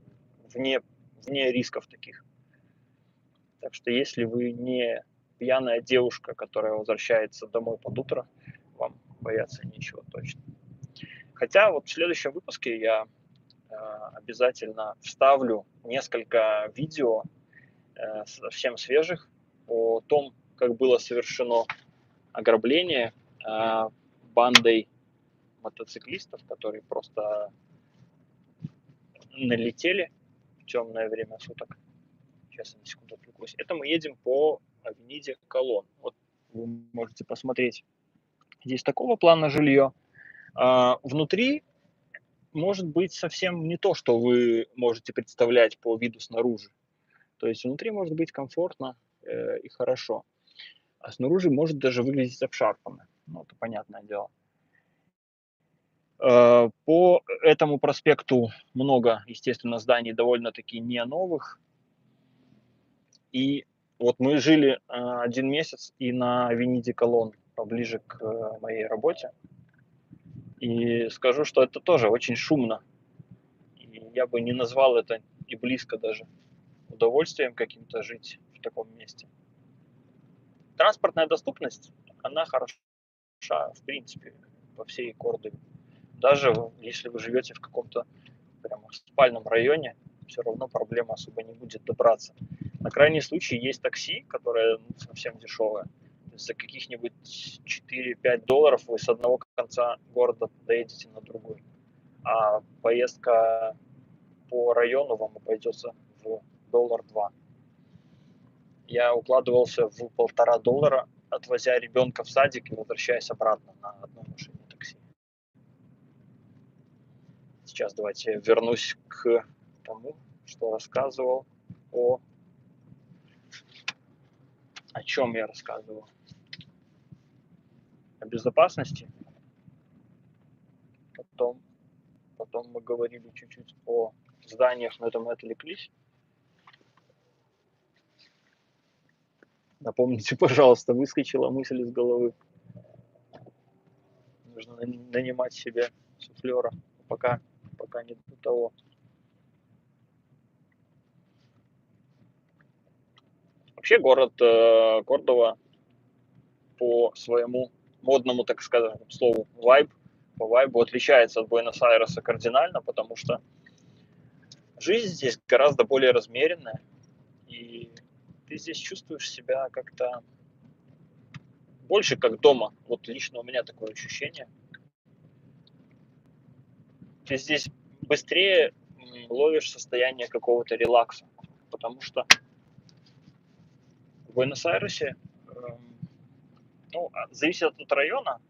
вне рисков таких. Так что если вы не пьяная девушка, которая возвращается домой под утро, вам бояться нечего точно. Хотя вот в следующем выпуске я обязательно вставлю несколько видео совсем свежих о том, как было совершено ограбление бандой мотоциклистов, которые просто налетели в темное время суток. Сейчас я на секунду отвлекусь. Это мы едем по авениде Колон. Вот вы можете посмотреть. Здесь такого плана жилье. Внутри может быть совсем не то, что вы можете представлять по виду снаружи. То есть внутри может быть комфортно и хорошо. А снаружи может даже выглядеть обшарпанно. Ну, это понятное дело. По этому проспекту много, естественно, зданий довольно-таки не новых. И вот мы жили 1 месяц и на авениде Колон, поближе к моей работе. И скажу, что это тоже очень шумно. И я бы не назвал это и близко даже удовольствием каким-то жить в таком месте. Транспортная доступность, она хороша, в принципе, по всей Кордове. Даже если вы живете в каком-то прямо спальном районе, все равно проблема особо не будет добраться. На крайний случай есть такси, которое совсем дешевое. То есть за каких-нибудь 4-5 долларов вы с одного конца города доедете на другой. А поездка по району вам обойдется в $1-2. Я укладывался в $1,5, отвозя ребенка в садик и возвращаясь обратно на одной машине такси. Сейчас давайте вернусь к тому, что рассказывал о чем я рассказывал. О безопасности. Потом мы говорили чуть-чуть о зданиях, но это мы отвлеклись. Напомните, пожалуйста, выскочила мысль из головы. Нужно нанимать себе суфлера, пока не до того. Вообще город Кордова по своему модному, так скажем, слову по вайбу отличается от Буэнос-Айреса кардинально, потому что жизнь здесь гораздо более размеренная, и ты здесь чувствуешь себя как-то больше как дома. Вот лично у меня такое ощущение. Ты здесь быстрее ловишь состояние какого-то релакса, потому что в Буэнос-Айресе, зависит от района.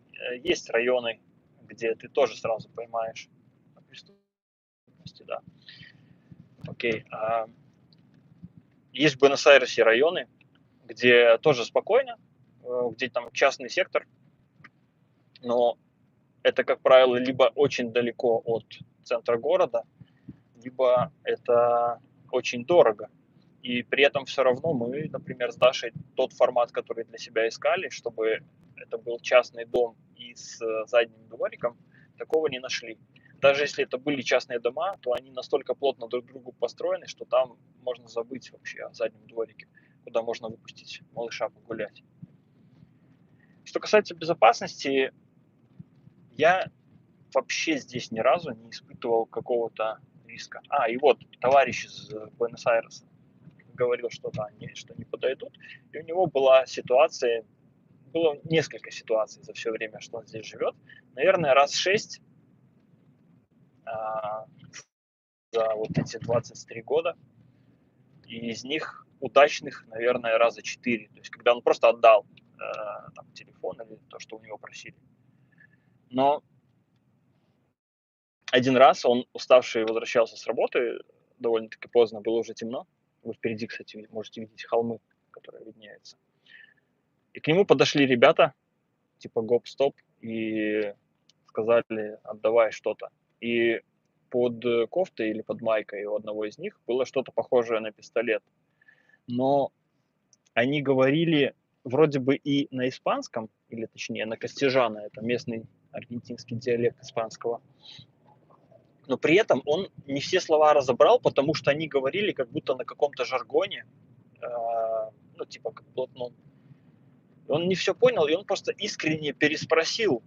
Есть районы, где ты тоже сразу поймаешь преступности, да. Окей. Есть в Буэнос-Айресе районы, где тоже спокойно, где там частный сектор, но это, как правило, либо очень далеко от центра города, либо это очень дорого. И при этом все равно мы, например, с Дашей тот формат, который для себя искали, чтобы это был частный дом и с задним двориком, такого не нашли. Даже если это были частные дома, то они настолько плотно друг к другу построены, что там можно забыть вообще о заднем дворике, куда можно выпустить малыша погулять. Что касается безопасности, я вообще здесь ни разу не испытывал какого-то риска. И вот товарищ из Буэнос-Айреса говорил, что да, что не подойдут. И у него была ситуация, было несколько ситуаций за все время, что он здесь живет. Наверное, раз 6 за вот эти 23 года. И из них удачных, наверное, раза 4. То есть, когда он просто отдал там, телефон или то, что у него просили. Но один раз он, уставший, возвращался с работы, довольно-таки поздно, было уже темно. Вы впереди, кстати, можете видеть холмы, которые виднеются. И к нему подошли ребята, типа гоп-стоп, и сказали, отдавай что-то. И под кофтой или под майкой у одного из них было что-то похожее на пистолет. Но они говорили вроде бы и на испанском, или точнее на кастижано, это местный аргентинский диалект испанского. Но при этом он не все слова разобрал, потому что они говорили как будто на каком-то жаргоне, типа как блатном. Он не все понял, и он просто искренне переспросил: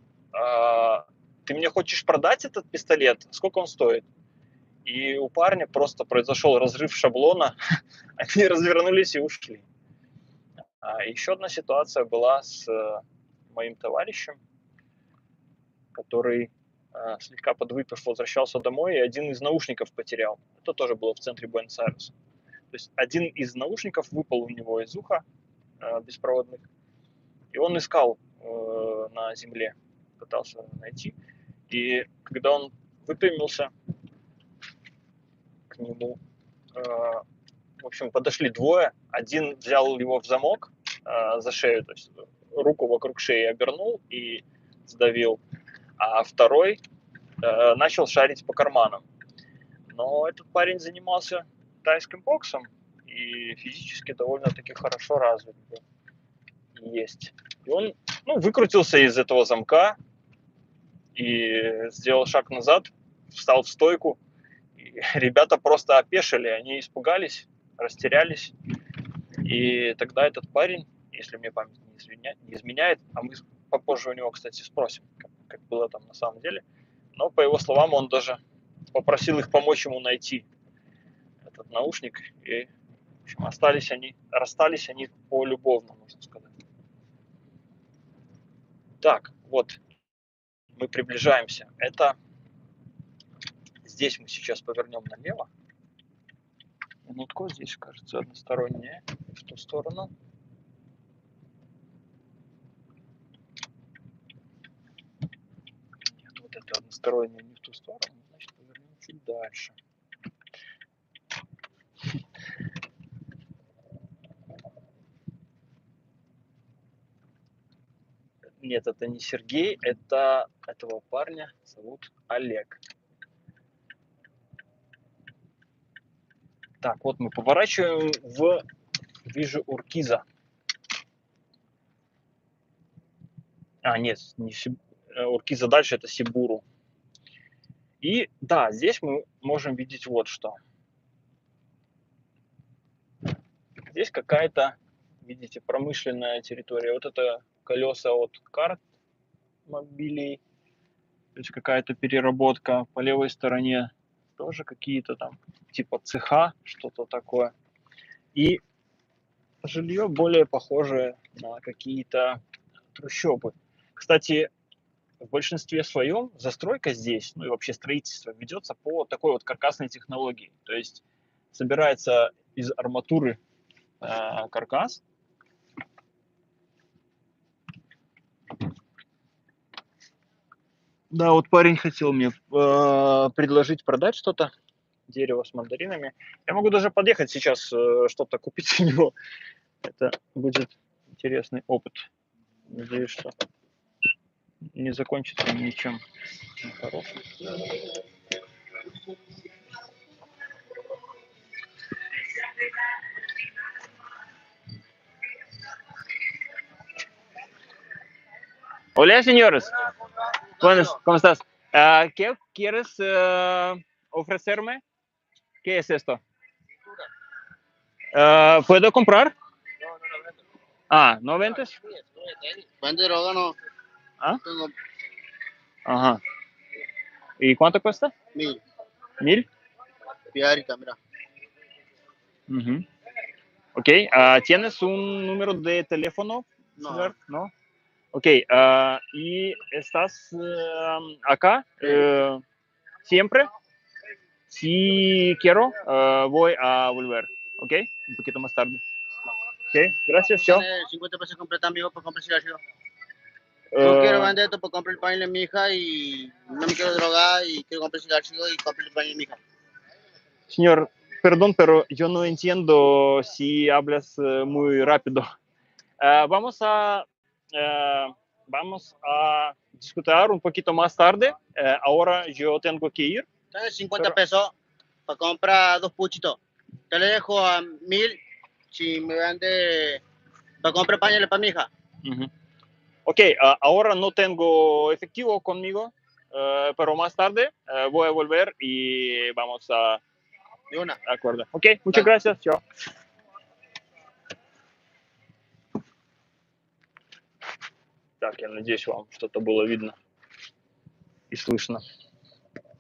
ты мне хочешь продать этот пистолет? Сколько он стоит? И у парня просто произошел разрыв шаблона, они развернулись и ушли. Еще одна ситуация была с моим товарищем, который слегка подвыпив возвращался домой и один из наушников потерял. Это тоже было в центре Буэнос-Айреса. То есть один из наушников выпал у него из уха беспроводных, и он искал на земле, пытался найти. И когда он выпрямился, к нему, в общем, подошли двое. Один взял его в замок за шею, то есть руку вокруг шеи обернул и сдавил, а второй начал шарить по карманам. Но этот парень занимался тайским боксом и физически довольно-таки хорошо развит был. Есть. И он выкрутился из этого замка и сделал шаг назад, встал в стойку. И ребята просто опешили, они испугались, растерялись. И тогда этот парень, если мне память не изменяет, а мы попозже у него, кстати, спросим, как было там на самом деле, но по его словам он даже попросил их помочь ему найти этот наушник, и в общем, расстались они полюбовно, можно сказать. Так, вот, мы приближаемся. Здесь мы сейчас повернем налево. Минутку, здесь, кажется, односторонняя, в ту сторону. Нет, вот это односторонняя не в ту сторону, значит, повернем чуть дальше. Нет, это не Сергей, этого парня зовут Олег. Так, вот мы поворачиваем вижу Уркиза. Нет, не Уркиза дальше, это Сибуру. И да, здесь мы можем видеть вот что. Здесь какая-то, видите, промышленная территория. Вот это колеса от карт мобилей, то есть какая-то переработка. По левой стороне тоже какие-то там типа цеха, что-то такое. И жилье более похожее на какие-то трущобы. Кстати, в большинстве своем застройка здесь, ну и вообще строительство ведется по такой вот каркасной технологии. То есть собирается из арматуры каркас. Да, вот парень хотел мне предложить продать что-то, дерево с мандаринами. Я могу даже подъехать сейчас, что-то купить у него. Это будет интересный опыт. Надеюсь, что не закончится ничем хорошим. Hola, señores. Buenas, ¿cómo estás? ¿Qué quieres ofrecerme? ¿Qué es esto? ¿Puedo comprar? Ah, ¿no vendes? Vende droga no. ¿Ah? Tengo Ajá. ¿Y cuánto cuesta? 1000. ¿1000? Piedrita, mira. Ujú. Ok, ¿tienes un número de teléfono celular? No. No. Ok, ¿y estás acá siempre? Si quiero, voy a volver, ¿ok? Un poquito más tarde. Ok, gracias, chao. Tiene 50 pesos completa, amigo, por comprar cigarrillo. No quiero vender esto por comprar el pan de mi hija y no me quiero drogar y quiero comprar cigarrillo y comprar el pan de mi hija. Señor, perdón, pero yo no entiendo si hablas muy rápido. Vamos a vamos a discutir un poquito más tarde. Ahora yo tengo que ir. Tiene 50 pesos para comprar 2 puchitos. Te le dejo a 1000 si me vende para comprar pañales para mi hija. Ujú. Ok, ahora no tengo efectivo conmigo, pero más tarde voy a volver y vamos a De una. acuerdo. Ok, muchas Dale. gracias. Chao. Так, я надеюсь, вам что-то было видно и слышно.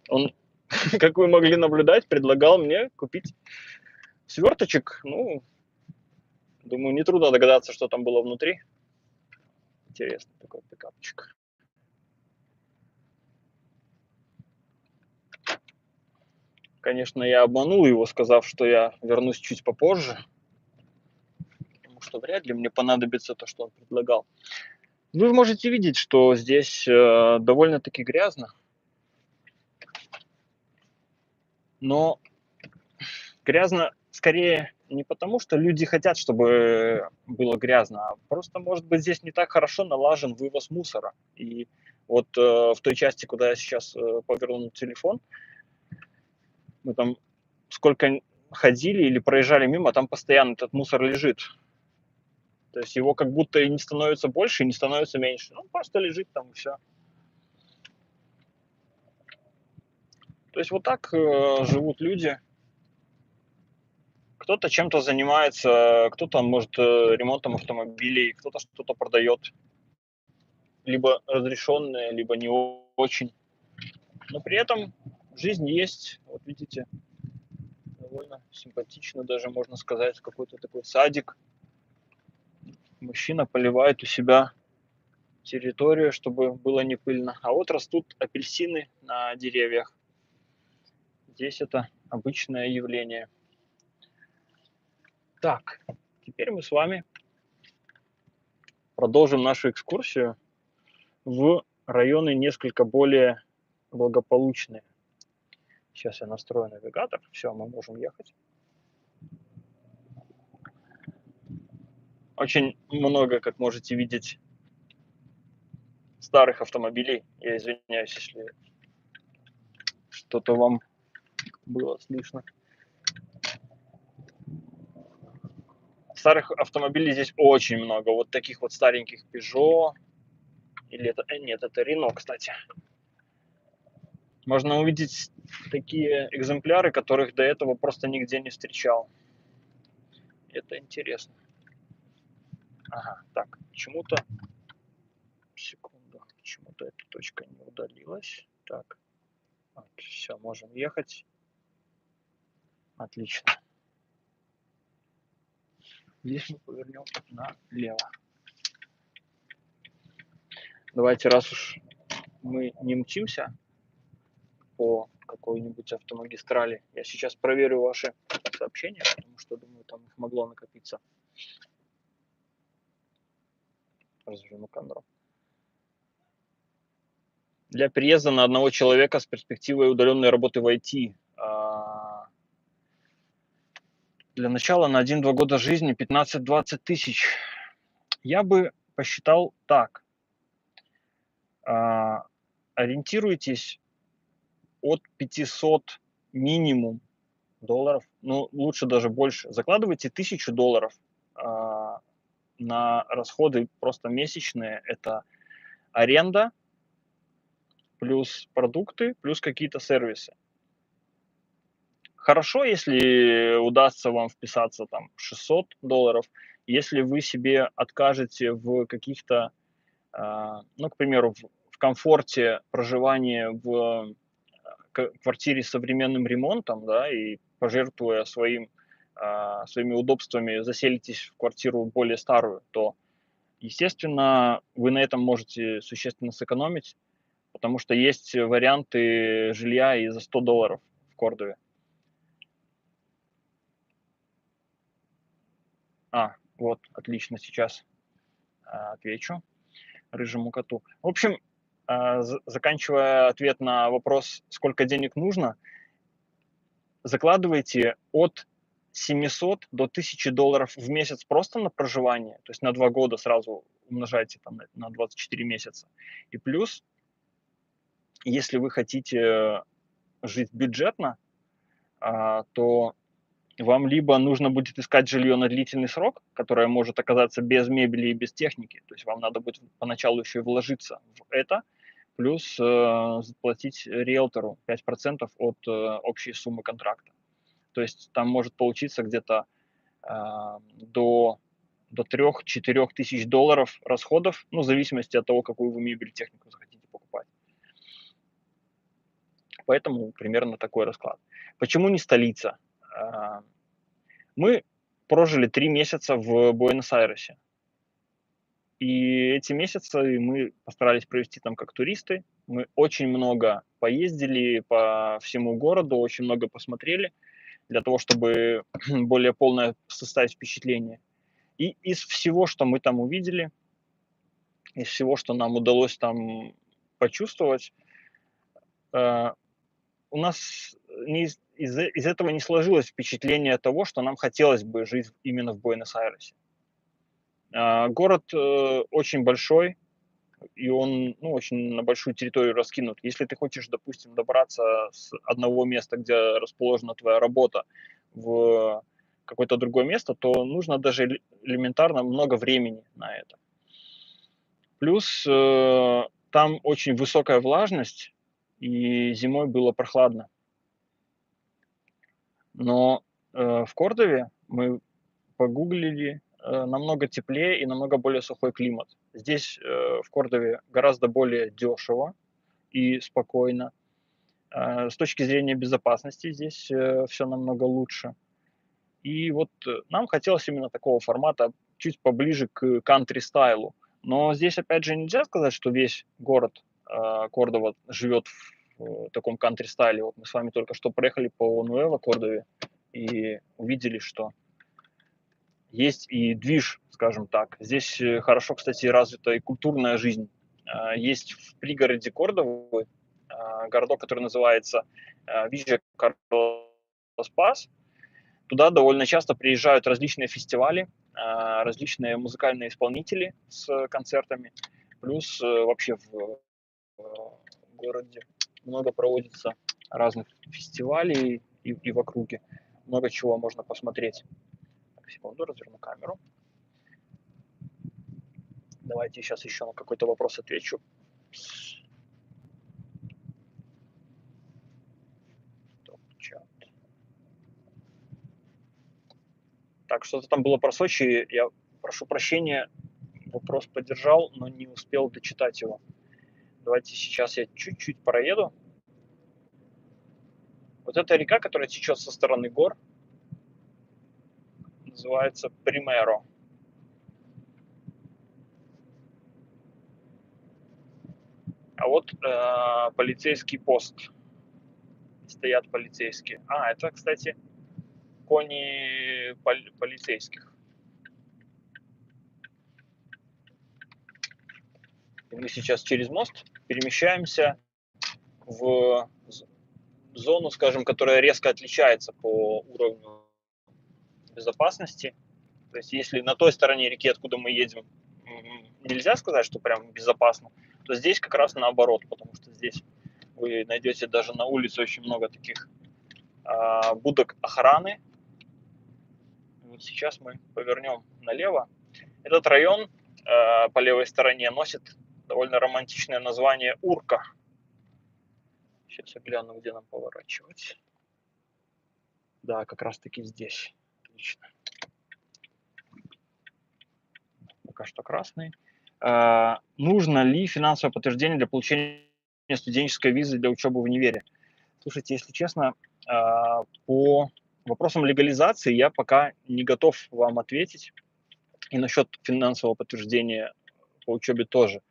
Он, как вы могли наблюдать, предлагал мне купить сверточек. Ну, думаю, нетрудно догадаться, что там было внутри. Интересный такой пикапчик. Конечно, я обманул его, сказав, что я вернусь чуть попозже, потому что вряд ли мне понадобится то, что он предлагал. Вы можете видеть, что здесь довольно-таки грязно, но грязно скорее не потому, что люди хотят, чтобы было грязно, а просто, может быть, здесь не так хорошо налажен вывоз мусора. И вот в той части, куда я сейчас повернул телефон, мы там сколько ходили или проезжали мимо, там постоянно этот мусор лежит. То есть его как будто и не становится больше, и не становится меньше. Ну, просто лежит там и все. То есть вот так живут люди. Кто-то чем-то занимается, кто-то, может, ремонтом автомобилей, кто-то что-то продает. Либо разрешенное, либо не очень. Но при этом жизнь есть. Вот видите, довольно симпатично даже, можно сказать, какой-то такой садик. Мужчина поливает у себя территорию, чтобы было не пыльно. А вот растут апельсины на деревьях. Здесь это обычное явление. Так, теперь мы с вами продолжим нашу экскурсию в районы несколько более благополучные. Сейчас я настрою навигатор. Все, мы можем ехать. Очень много, как можете видеть, старых автомобилей. Я извиняюсь, если что-то вам было слышно. Старых автомобилей здесь очень много. Вот таких вот стареньких Peugeot. Или это... Нет, это Renault, кстати. Можно увидеть такие экземпляры, которых до этого просто нигде не встречал. Это интересно. Ага, так, почему-то... Секунду. Почему-то эта точка не удалилась. Так. Вот, все, можем ехать. Отлично. Здесь мы повернем налево. Давайте, раз уж мы не мчимся по какой-нибудь автомагистрали, я сейчас проверю ваши сообщения, потому что, думаю, там их могло накопиться. Разверну камеру. Для переезда на одного человека с перспективой удаленной работы в IT. Для начала на 1-2 года жизни 15-20 тысяч. Я бы посчитал так. Ориентируйтесь от 500 минимум долларов, ну лучше даже больше. Закладывайте $1000 на расходы просто месячные. Это аренда, плюс продукты, плюс какие-то сервисы. Хорошо, если удастся вам вписаться там $600. Если вы себе откажете в каких-то, ну, к примеру, в комфорте проживания в квартире с современным ремонтом, да, и пожертвуя своими удобствами заселитесь в квартиру более старую, то, естественно, вы на этом можете существенно сэкономить, потому что есть варианты жилья и за $100 в Кордове. Вот, отлично, сейчас отвечу рыжему коту. В общем, заканчивая ответ на вопрос, сколько денег нужно, закладывайте от 700 до $1000 в месяц просто на проживание, то есть на 2 года сразу умножайте там на 24 месяца. И плюс, если вы хотите жить бюджетно, то вам либо нужно будет искать жилье на длительный срок, которое может оказаться без мебели и без техники, то есть вам надо будет поначалу еще и вложиться в это, плюс заплатить риэлтору 5% от общей суммы контракта. То есть там может получиться где-то до 3-4 тысяч долларов расходов, ну, в зависимости от того, какую вы мебель, технику захотите покупать. Поэтому примерно такой расклад. Почему не столица? Мы прожили 3 месяца в Буэнос-Айресе. И эти месяцы мы постарались провести там как туристы. Мы очень много поездили по всему городу, очень много посмотрели для того, чтобы более полное составить впечатление. И из всего, что мы там увидели, из всего, что нам удалось там почувствовать, у нас из этого не сложилось впечатление того, что нам хотелось бы жить именно в Буэнос-Айресе. Город очень большой, и он, ну, очень на большую территорию раскинут. Если ты хочешь, допустим, добраться с одного места, где расположена твоя работа, в какое-то другое место, то нужно даже элементарно много времени на это. Плюс там очень высокая влажность, и зимой было прохладно. Но в Кордове мы погуглили, намного теплее и намного более сухой климат. Здесь в Кордове гораздо более дешево и спокойно. С точки зрения безопасности здесь все намного лучше. И вот нам хотелось именно такого формата, чуть поближе к кантри-стайлу. Но здесь, опять же, нельзя сказать, что весь город Кордова живет в таком кантри-стайле. Вот мы с вами только что проехали по Нуэво Кордове и увидели, что есть и движ, скажем так. Здесь хорошо, кстати, развита и культурная жизнь. Есть в пригороде Кордовы городок, который называется Вилья Карлос-Пас. Туда довольно часто приезжают различные фестивали, различные музыкальные исполнители с концертами. Плюс вообще в городе много проводится разных фестивалей и в округе. Много чего можно посмотреть. Так, секунду, разверну камеру. Давайте сейчас еще на какой-то вопрос отвечу. Топ-чат. Так, что-то там было про Сочи. Я прошу прощения, вопрос поддержал, но не успел дочитать его. Давайте сейчас я чуть-чуть проеду. Вот эта река, которая течет со стороны гор, называется Примеро. А вот полицейский пост. Стоят полицейские. Это, кстати, кони полицейских. И мы сейчас через мост перемещаемся в зону, скажем, которая резко отличается по уровню безопасности. То есть если на той стороне реки, откуда мы едем, нельзя сказать, что прям безопасно, то здесь как раз наоборот, потому что здесь вы найдете даже на улице очень много таких будок охраны. Вот сейчас мы повернем налево. Этот район по левой стороне носит довольно романтичное название Урка. Сейчас я гляну, где нам поворачивать. Да, как раз таки здесь. Отлично. Пока что красный. Нужно ли финансовое подтверждение для получения студенческой визы для учебы в универе? Слушайте, если честно, по вопросам легализации я пока не готов вам ответить. И насчет финансового подтверждения по учебе тоже.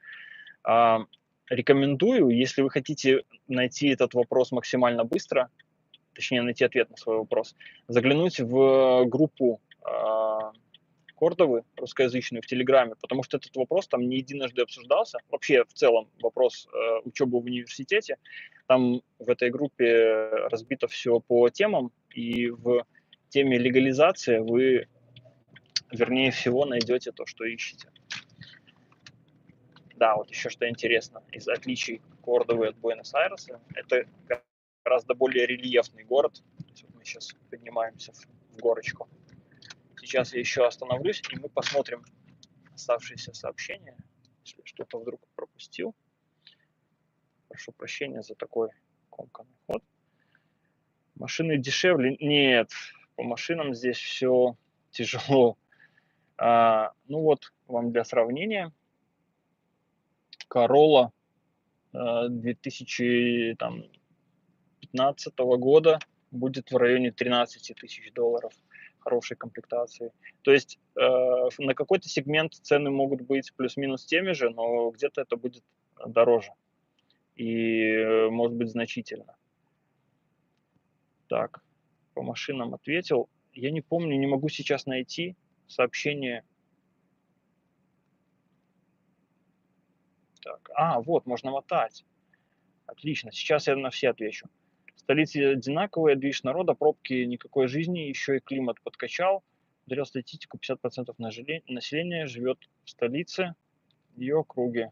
Рекомендую, если вы хотите найти этот вопрос максимально быстро, точнее найти ответ на свой вопрос, заглянуть в группу Кордовы русскоязычную в Телеграме, потому что этот вопрос там не единожды обсуждался. Вообще, в целом, вопрос учебы в университете. Там в этой группе разбито все по темам, и в теме легализации вы, вернее всего, найдете то, что ищете. Да, вот еще что интересно из отличий Кордовы от Буэнос-Айреса, это гораздо более рельефный город. То есть вот мы сейчас поднимаемся в горочку. Сейчас я еще остановлюсь, и мы посмотрим оставшиеся сообщения, если что-то вдруг пропустил. Прошу прощения за такой комканный ход. Машины дешевле? Нет, по машинам здесь все тяжело. Ну вот, вам для сравнения. Corolla 2015 года будет в районе 13 тысяч долларов хорошей комплектации. То есть на какой-то сегмент цены могут быть плюс-минус теми же, но где-то это будет дороже. И может быть значительно. Так, по машинам ответил. Я не помню, не могу сейчас найти сообщение. Так, вот, можно мотать. Отлично, сейчас я на все отвечу. В столице одинаковые, движ народа, пробки, никакой жизни, еще и климат подкачал. Ударил статистику, 50% населения живет в столице, ее округе.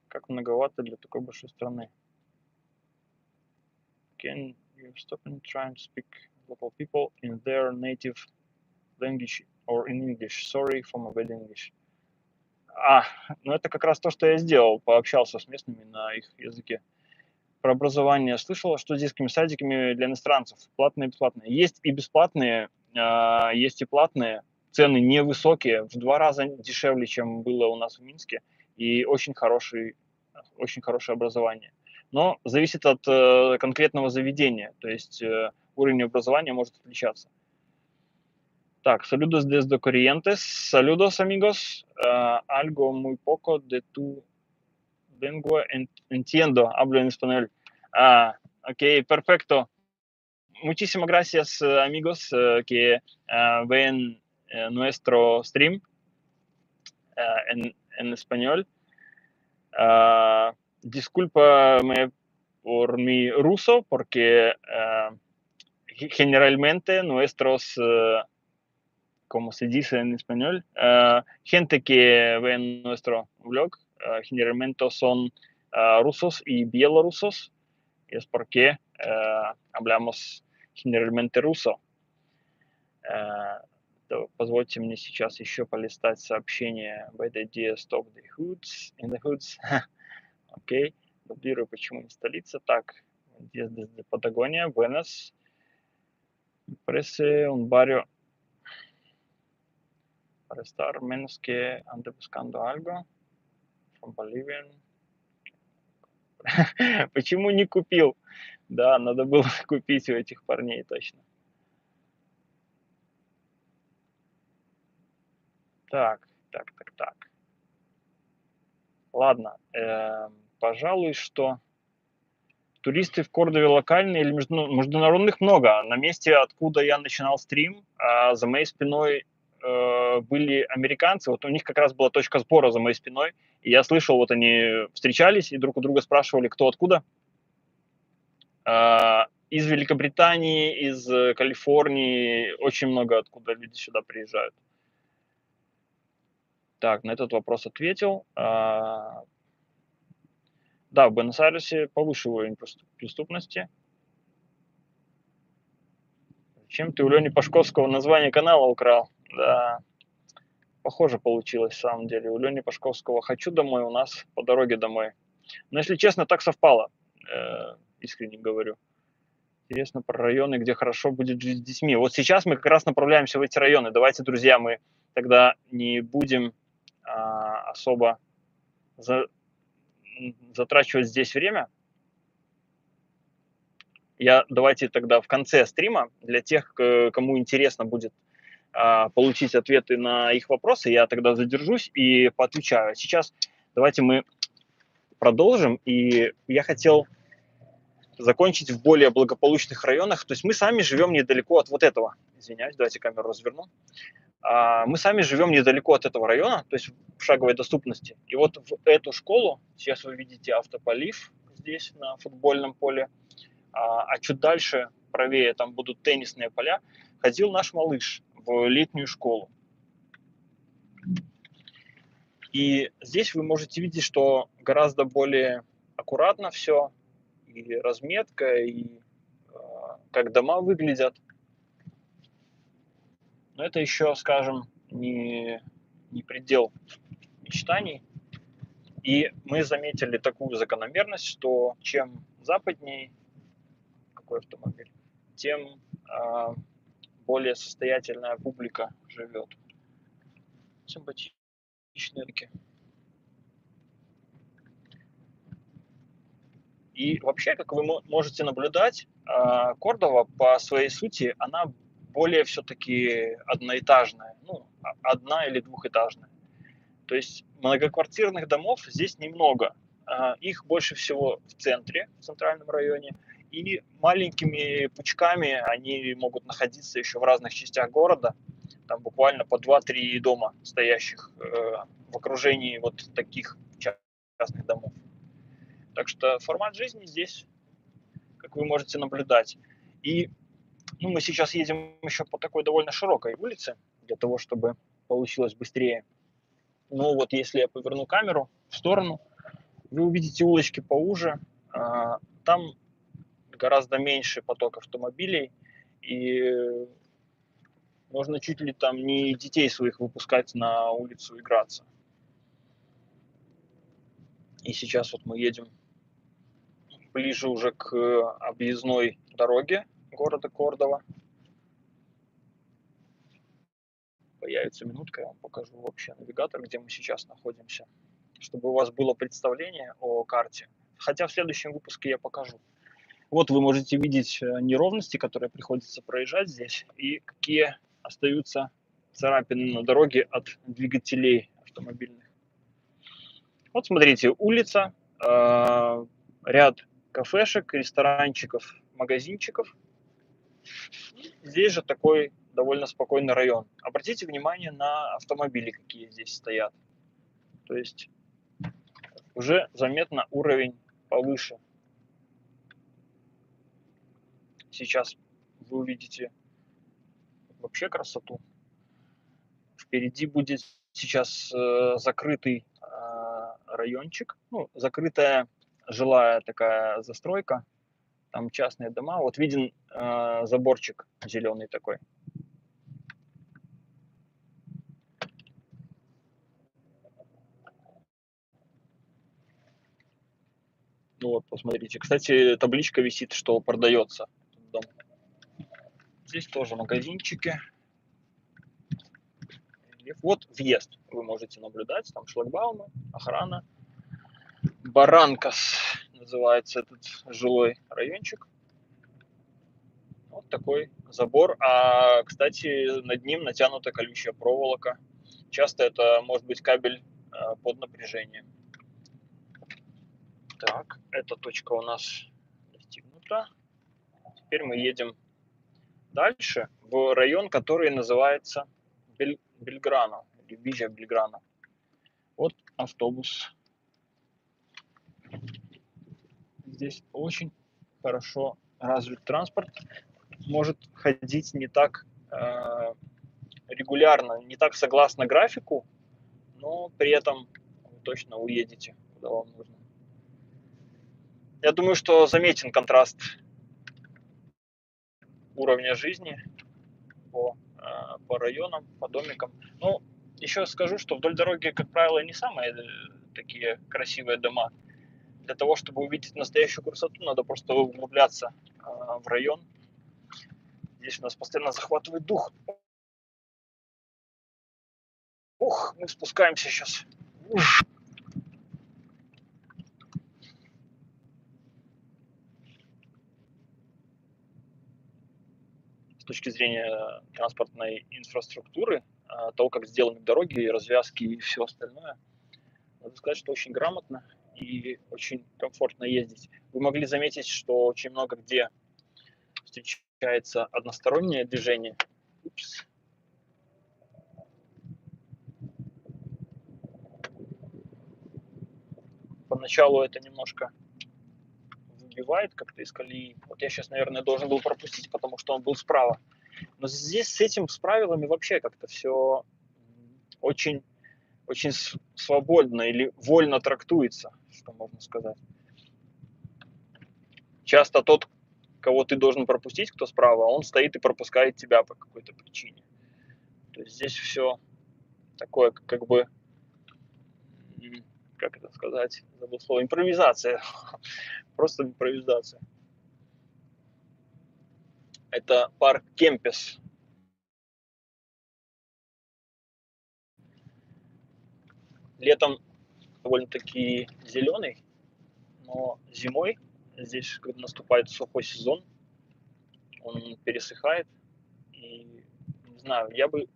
Как многовато для такой большой страны. Can you stop and try and speak local people in their native language or in English? Sorry for my bad English. Ну это как раз то, что я сделал, пообщался с местными на их языке. Про образование слышала, что с детскими садиками для иностранцев платные и бесплатные. Есть и бесплатные, есть и платные. Цены невысокие, в 2 раза дешевле, чем было у нас в Минске. И очень хорошее образование. Но зависит от конкретного заведения. То есть уровень образования может отличаться. Так, saludos desde Corrientes. Saludos, amigos. Algo muy poco de tu lengua entiendo. Hablo en español. Ok, perfecto. Muchísimas gracias, amigos, que ven nuestro stream en español. Discúlpame por mi ruso, porque generalmente nuestros, como se dice en español, gente que ve nuestro blog generalmente son rusos y bielorrusos, y es porque hablamos generalmente ruso. Позвольте мне сейчас еще полистать сообщение. Bad idea, stop the hoods, in the hoods. Окей. Дублирую, почему не столица. Так, desde Patagonia, buenas. Me parece un barrio para estar menos que ande buscando algo. From Bolivian. Почему не купил? Да, надо было купить у этих парней точно. Так. Ладно, пожалуй, что туристы в Кордове локальные или международных много. На месте, откуда я начинал стрим, за моей спиной были американцы. Вот у них как раз была точка сбора за моей спиной. И я слышал, вот они встречались и друг у друга спрашивали, кто откуда. Из Великобритании, из Калифорнии, очень много откуда люди сюда приезжают. Так, на этот вопрос ответил. Да, в Буэнос-Айресе повыше уровень преступности. Чем ты у Лёни Пашковского название канала украл? Да, похоже получилось, в самом деле. У Лёни Пашковского «Хочу домой», у нас «По дороге домой». Но, если честно, так совпало, искренне говорю. Интересно про районы, где хорошо будет жить с детьми. Вот сейчас мы как раз направляемся в эти районы. Давайте, друзья, мы тогда не будем особо затрачивать здесь время. Давайте тогда в конце стрима, для тех, кому интересно будет получить ответы на их вопросы, я тогда задержусь и поотвечаю. Сейчас давайте мы продолжим. И я хотел закончить в более благополучных районах. То есть мы сами живем недалеко от вот этого. Извиняюсь, давайте камеру разверну. Мы сами живем недалеко от этого района, то есть в шаговой доступности. И вот в эту школу, сейчас вы видите автополив здесь на футбольном поле, а чуть дальше, правее, там будут теннисные поля, ходил наш малыш в летнюю школу. И здесь вы можете видеть, что гораздо более аккуратно все, и разметка, и как дома выглядят. Но это еще, скажем, не предел мечтаний. И мы заметили такую закономерность, что чем западнее какой автомобиль, тем более состоятельная публика живет. Симпатичные руки. И вообще, как вы можете наблюдать, Кордова по своей сути, она более все-таки одноэтажная, ну, одна- или двухэтажная. То есть многоквартирных домов здесь немного. Их больше всего в центре, в центральном районе. И маленькими пучками они могут находиться еще в разных частях города. Там буквально по 2-3 дома, стоящих в окружении вот таких частных домов. Так что формат жизни здесь, как вы можете наблюдать. И мы сейчас едем еще по такой довольно широкой улице, для того, чтобы получилось быстрее. Но вот если я поверну камеру в сторону, вы увидите улочки поуже. Там гораздо меньше поток автомобилей, и можно чуть ли там не детей своих выпускать на улицу играться. И сейчас вот мы едем ближе уже к объездной дороге города Кордова. Появится минутка, я вам покажу вообще навигатор, где мы сейчас находимся, чтобы у вас было представление о карте. Хотя в следующем выпуске я покажу. Вот вы можете видеть неровности, которые приходится проезжать здесь, и какие остаются царапины на дороге от двигателей автомобильных. Вот смотрите, улица, ряд кафешек, ресторанчиков, магазинчиков. Здесь же такой довольно спокойный район. Обратите внимание на автомобили, какие здесь стоят. То есть уже заметно уровень повыше. Сейчас вы увидите вообще красоту. Впереди будет сейчас закрытый райончик, закрытая жилая такая застройка, там частные дома. Вот виден заборчик зеленый такой. Вот, посмотрите. Кстати, табличка висит, что продается дом. Здесь тоже магазинчики. Вот въезд вы можете наблюдать. Там шлагбаумы, охрана. Баранкас называется этот жилой райончик. Вот такой забор. Кстати, над ним натянута колючая проволока. Часто это может быть кабель под напряжением. Так, эта точка у нас достигнута. Теперь мы едем дальше в район, который называется Бельграно, или Вижа Бельграно. Вот автобус. Здесь очень хорошо развит транспорт. Может ходить не так регулярно, не так согласно графику, но при этом вы точно уедете, куда вам нужно. Я думаю, что заметен контраст уровня жизни по районам, по домикам. Ну, еще скажу, что вдоль дороги, как правило, не самые такие красивые дома. Для того, чтобы увидеть настоящую красоту, надо просто углубляться в район. Здесь у нас постоянно захватывает дух. Ух, мы спускаемся сейчас. Ух. С точки зрения транспортной инфраструктуры, того, как сделаны дороги, развязки и все остальное, надо сказать, что очень грамотно и очень комфортно ездить. Вы могли заметить, что очень много где встречается одностороннее движение. Упс. Поначалу это немножко выбивает как-то из колеи. Вот я сейчас, наверное, должен был пропустить, потому что он был справа. Но здесь с этим, с правилами вообще как-то все очень, очень свободно или вольно трактуется, что можно сказать. Часто тот, кого ты должен пропустить, кто справа, он стоит и пропускает тебя по какой-то причине. То есть здесь все такое, как бы, как это сказать, забыл слово, импровизация. Просто импровизация. Это парк Кемпес. Летом довольно-таки зеленый, но зимой здесь, когда наступает сухой сезон, он пересыхает. И, не знаю, я бы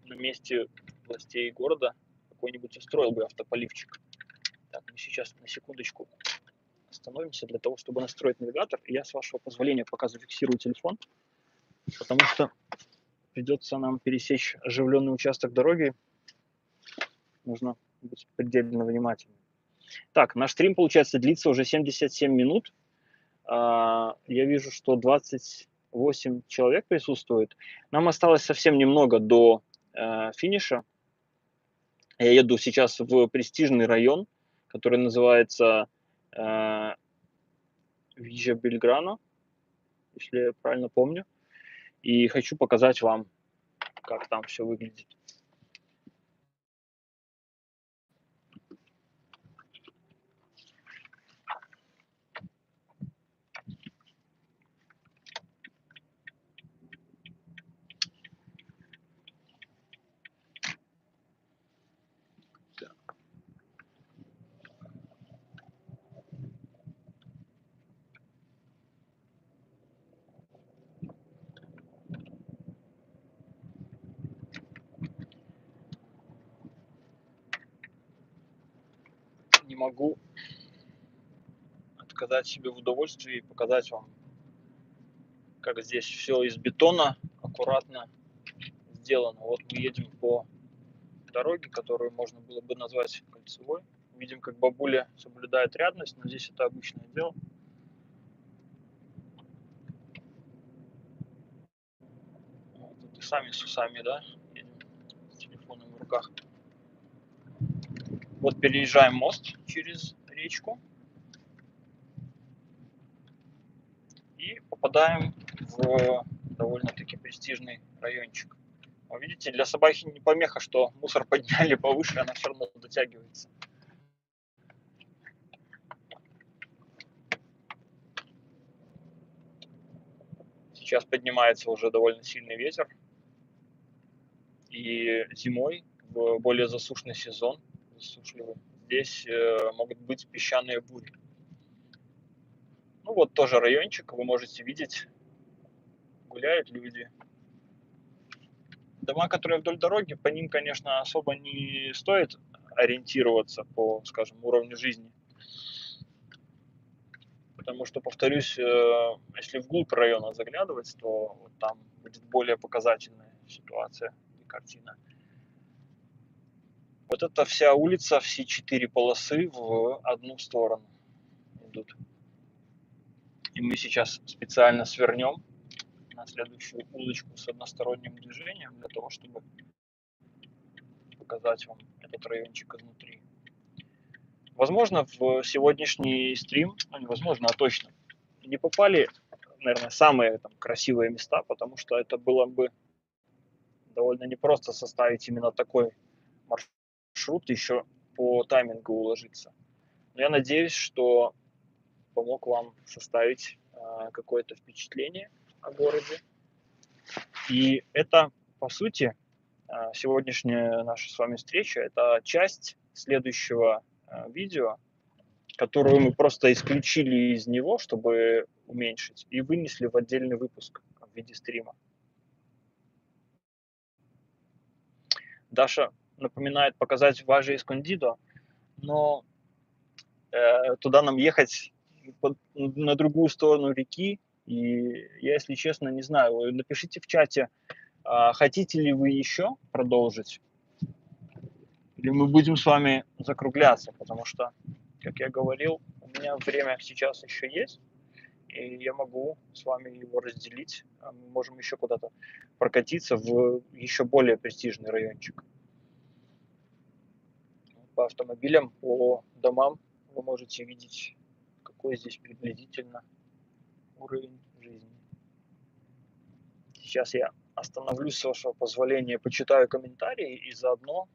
на месте властей города какой-нибудь устроил бы автополивчик. Так, мы сейчас на секундочку остановимся для того, чтобы настроить навигатор. И я, с вашего позволения, пока зафиксирую телефон, потому что придется нам пересечь оживленный участок дороги. Нужно быть предельно внимательным. Так, наш стрим, получается, длится уже 77 минут. Я вижу, что 28 человек присутствует. Нам осталось совсем немного до финиша. Я еду сейчас в престижный район, который называется Вижа Бельграно, если я правильно помню. И хочу показать вам, как там все выглядит. Не могу отказать себе в удовольствии и показать вам, как здесь все из бетона аккуратно сделано. Вот мы едем по дороге, которую можно было бы назвать кольцевой. Видим, как бабуля соблюдает рядность, но здесь это обычное дело. Вот и сами с усами, да, едем с телефоном в руках. Вот переезжаем мост через речку и попадаем в довольно-таки престижный райончик. Вы видите, для собаки не помеха, что мусор подняли повыше, она все равно дотягивается. Сейчас поднимается уже довольно сильный ветер. И зимой, в более засушный сезон, засушливый, здесь могут быть песчаные бури. Ну вот тоже райончик, вы можете видеть, гуляют люди. Дома, которые вдоль дороги, по ним, конечно, особо не стоит ориентироваться по, скажем, уровню жизни. Потому что, повторюсь, если вглубь района заглядывать, то вот там будет более показательная ситуация и картина. Вот эта вся улица, все 4 полосы в одну сторону идут. И мы сейчас специально свернем на следующую улочку с односторонним движением для того, чтобы показать вам этот райончик изнутри. Возможно, в сегодняшний стрим, ну, невозможно, а точно, не попали, наверное, самые там красивые места, потому что это было бы довольно непросто составить именно такой маршрут, еще по таймингу уложиться. Но я надеюсь, что помог вам составить какое-то впечатление о городе. И это, по сути, сегодняшняя наша с вами встреча, это часть следующего видео, которую мы просто исключили из него, чтобы уменьшить, и вынесли в отдельный выпуск в виде стрима. Даша напоминает показать Важе Эскондидо, но туда нам ехать на другую сторону реки, и я, если честно, не знаю. Напишите в чате, хотите ли вы еще продолжить, или мы будем с вами закругляться, потому что, как я говорил, у меня время сейчас еще есть, и я могу с вами его разделить. Мы можем еще куда-то прокатиться в еще более престижный райончик. По автомобилям, по домам вы можете видеть, какой здесь приблизительно уровень жизни. Сейчас я остановлюсь, с вашего позволения, почитаю комментарии и заодно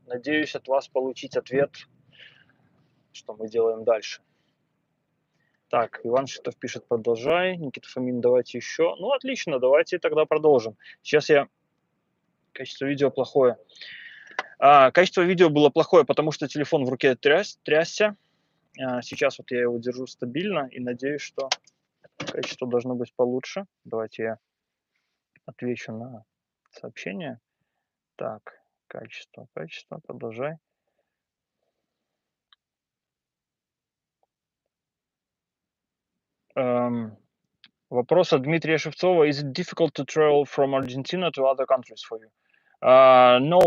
надеюсь от вас получить ответ, что мы делаем дальше. Так, Иван Шитов пишет, продолжай. Никита Фомин, давайте еще. Ну, отлично, давайте тогда продолжим. Сейчас я... Качество видео плохое. Качество видео было плохое, потому что телефон в руке трясся. Сейчас вот я его держу стабильно и надеюсь, что качество должно быть получше. Давайте я отвечу на сообщение. Так, качество, продолжай. Вопрос от Дмитрия Шевцова. Is it difficult to travel from Argentina to other countries for you? No,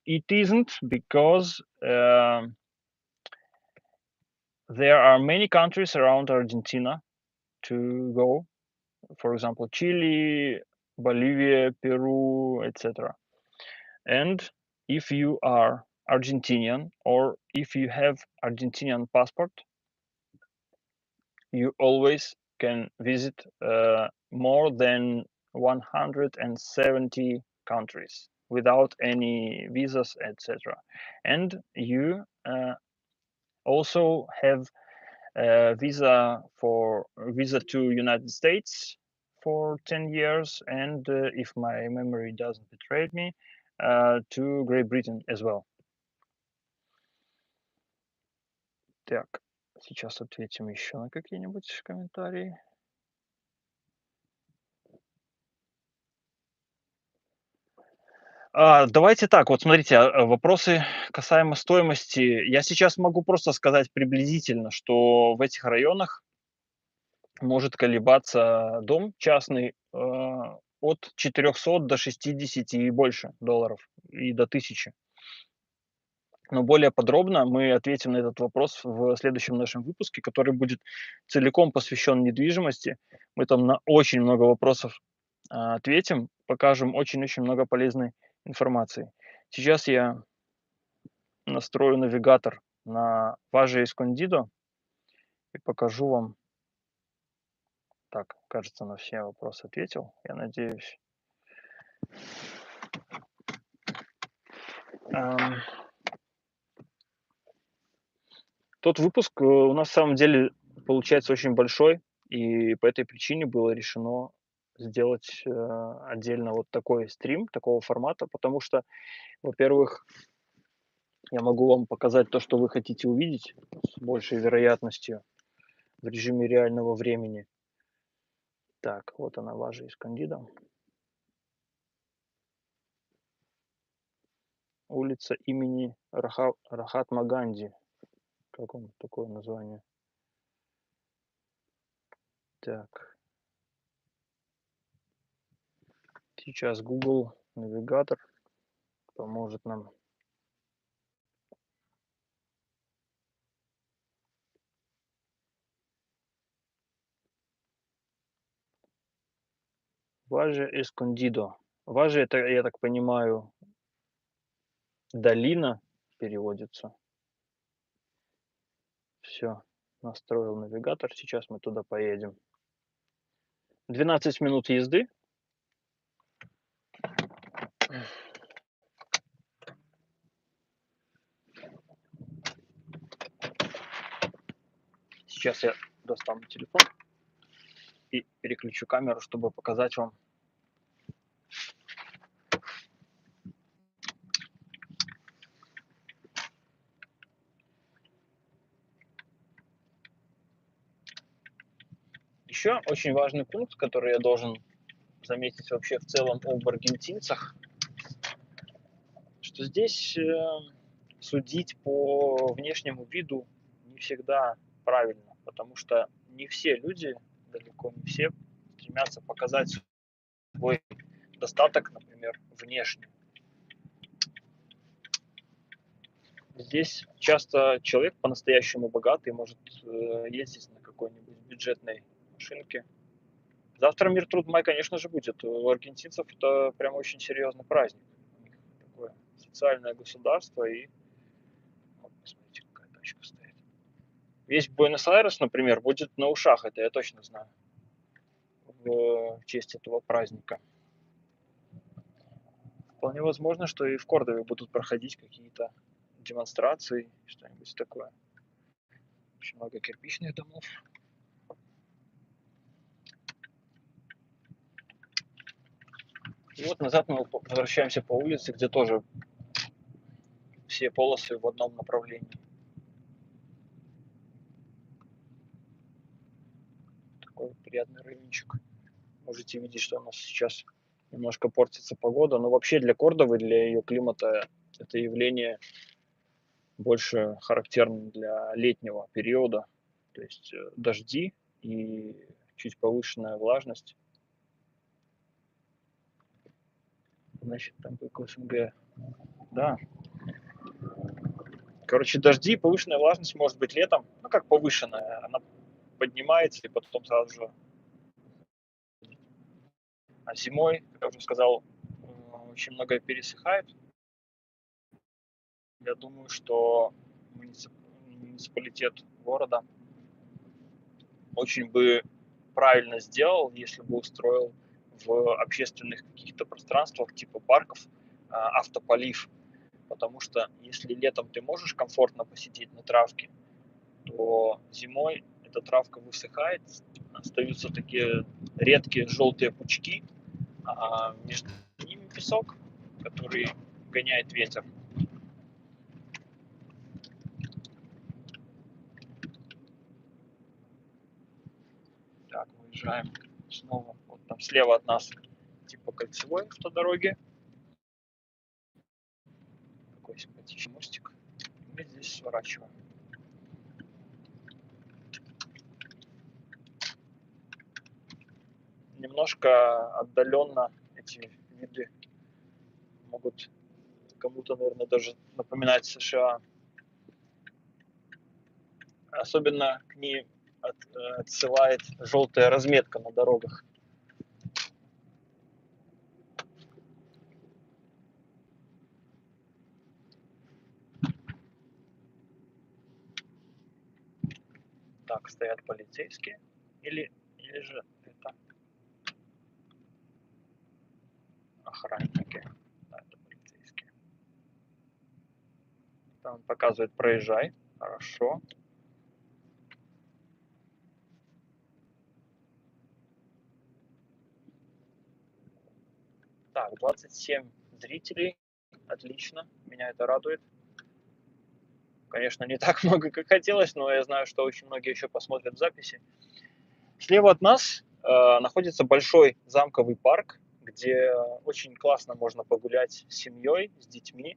it isn't, because there are many countries around Argentina to go. For example, Chile, Bolivia, Peru, etc. And if you are Argentinian, or if you have Argentinian passport, you always can visit more than 170 countries without any visas, etc. And you also have a visa to United States for 10 years, and if my memory doesn't betray me, to Great Britain as well. Так, сейчас ответим еще на какие-нибудь комментарии. Давайте так, вот смотрите, вопросы касаемо стоимости. Я сейчас могу просто сказать приблизительно, что в этих районах может колебаться дом частный от 400 до 60 и больше долларов, и до 1000. Но более подробно мы ответим на этот вопрос в следующем нашем выпуске, который будет целиком посвящен недвижимости. Мы там на очень много вопросов ответим, покажем очень-очень много полезной информации. Сейчас я настрою навигатор на Важе Эскондидо и покажу вам. Так, кажется, на все вопросы ответил, я надеюсь. Тот выпуск у нас в самом деле получается очень большой, и по этой причине было решено сделать отдельно вот такой стрим, такого формата, потому что, во-первых, я могу вам показать то, что вы хотите увидеть с большей вероятностью в режиме реального времени. Так, вот она, Важе Эскондидо. улица имени Рахатма Ганди. Как он такое название? Так. Сейчас Google навигатор поможет нам. Важе Эскондидо. Важе это, я так понимаю, долина переводится. Все, настроил навигатор. Сейчас мы туда поедем. 12 минут езды. Сейчас я достану телефон и переключу камеру, чтобы показать вам. Еще очень важный пункт, который я должен заметить вообще в целом об аргентинцах, что здесь судить по внешнему виду не всегда правильно, потому что не все люди, далеко не все, стремятся показать свой достаток, например, внешне. Здесь часто человек по-настоящему богатый может ездить на какой-нибудь бюджетной машинке. Завтра мир труд май, конечно же, будет. У аргентинцев это прям очень серьезный праздник. У них такое социальное государство, и вот, посмотрите, какая тачка стоит. Весь Буэнос-Айрес, например, будет на ушах, это я точно знаю, в честь этого праздника. Вполне возможно, что и в Кордове будут проходить какие-то демонстрации, что-нибудь такое. Очень много кирпичных домов. И вот назад мы возвращаемся по улице, где тоже все полосы в одном направлении. Такой приятный райончик. Можете видеть, что у нас сейчас немножко портится погода, но вообще для Кордовы, для ее климата это явление больше характерно для летнего периода, то есть дожди и чуть повышенная влажность. Значит, там только СНГ. Да. Короче, дожди и повышенная влажность может быть летом, ну как повышенная, она поднимается и потом сразу же. А зимой, как я уже сказал, очень многое пересыхает. Я думаю, что муниципалитет города очень бы правильно сделал, если бы устроил в общественных каких-то пространствах типа парков автополив. Потому что если летом ты можешь комфортно посидеть на травке, то зимой эта травка высыхает, остаются такие редкие желтые пучки, а между ними песок, который гоняет ветер. Так, выезжаем снова. Вот там слева от нас типа кольцевой автодороги. Такой симпатичный мостик. Мы здесь сворачиваем. Немножко отдаленно эти виды могут кому-то, наверное, даже напоминать США. Особенно к ней отсылает желтая разметка на дорогах. Так, стоят полицейские. Или же это охранники. Да, это полицейские. Там он показывает, проезжай. Хорошо. Так, 27 зрителей. Отлично. Меня это радует. Конечно, не так много, как хотелось, но я знаю, что очень многие еще посмотрят записи. Слева от нас находится большой замковый парк, где очень классно можно погулять с семьей, с детьми.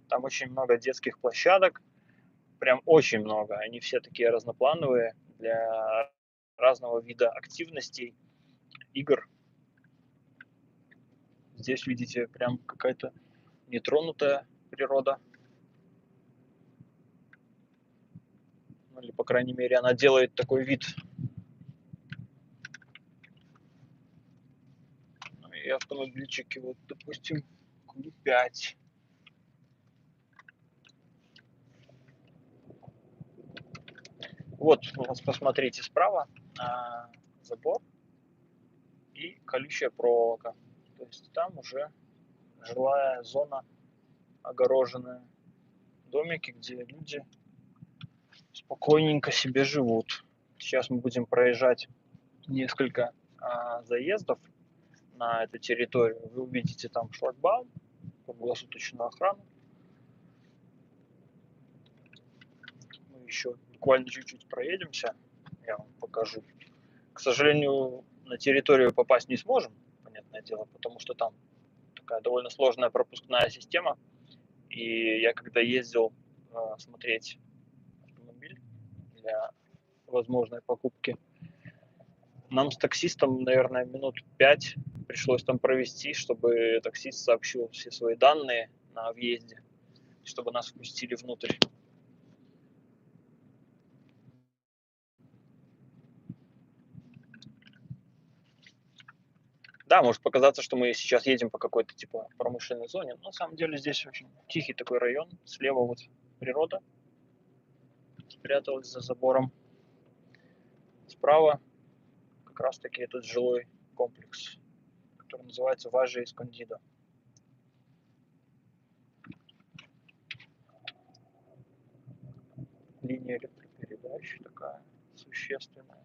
Там очень много детских площадок, прям очень много. Они все такие разноплановые для разного вида активностей, игр. Здесь видите прям какая-то нетронутая природа. Ну, или, по крайней мере, она делает такой вид. Ну, и автомобильчики, вот, допустим, Q5. Вот, посмотрите справа забор и колючая проволока. То есть там уже жилая зона огороженная. Домики, где люди спокойненько себе живут. Сейчас мы будем проезжать несколько заездов на эту территорию. Вы увидите там шлагбаум, круглосуточную охрану. Мы еще буквально чуть-чуть проедемся, я вам покажу. К сожалению, на территорию попасть не сможем, понятное дело, потому что там такая довольно сложная пропускная система. И я когда ездил смотреть автомобиль для возможной покупки, нам с таксистом, наверное, минут 5 пришлось там провести, чтобы таксист сообщил все свои данные на въезде, чтобы нас впустили внутрь. Да, может показаться, что мы сейчас едем по какой-то типа промышленной зоне, но на самом деле здесь очень тихий такой район. Слева вот природа спряталась за забором. Справа как раз таки этот жилой комплекс, который называется Valle Escondido. Линия электропередач такая существенная.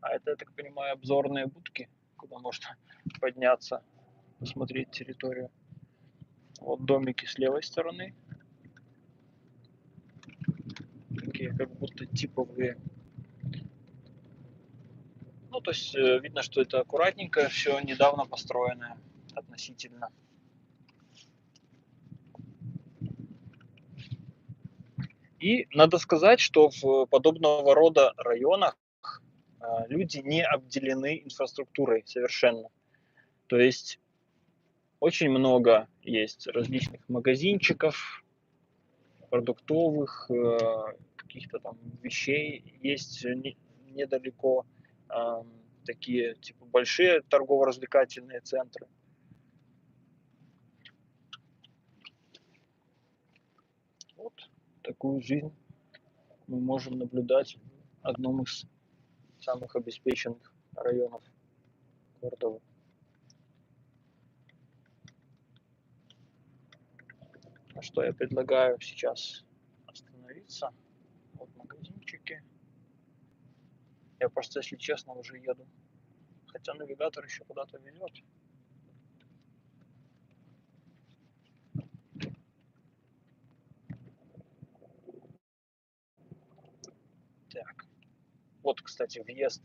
А это, я так понимаю, обзорные будки, куда можно подняться, посмотреть территорию. Вот домики с левой стороны. Такие как будто типовые. Ну, то есть видно, что это аккуратненько, все недавно построенное относительно. И надо сказать, что в подобного рода районах люди не обделены инфраструктурой совершенно. То есть очень много есть различных магазинчиков, продуктовых, каких-то там вещей. Есть недалеко такие типа большие торгово-развлекательные центры. Вот такую жизнь мы можем наблюдать в одном из самых обеспеченных районов Кордовы. А что я предлагаю сейчас остановиться? Вот магазинчики. Я просто, если честно, уже еду. Хотя навигатор еще куда-то ведет. Так. Вот, кстати, въезд.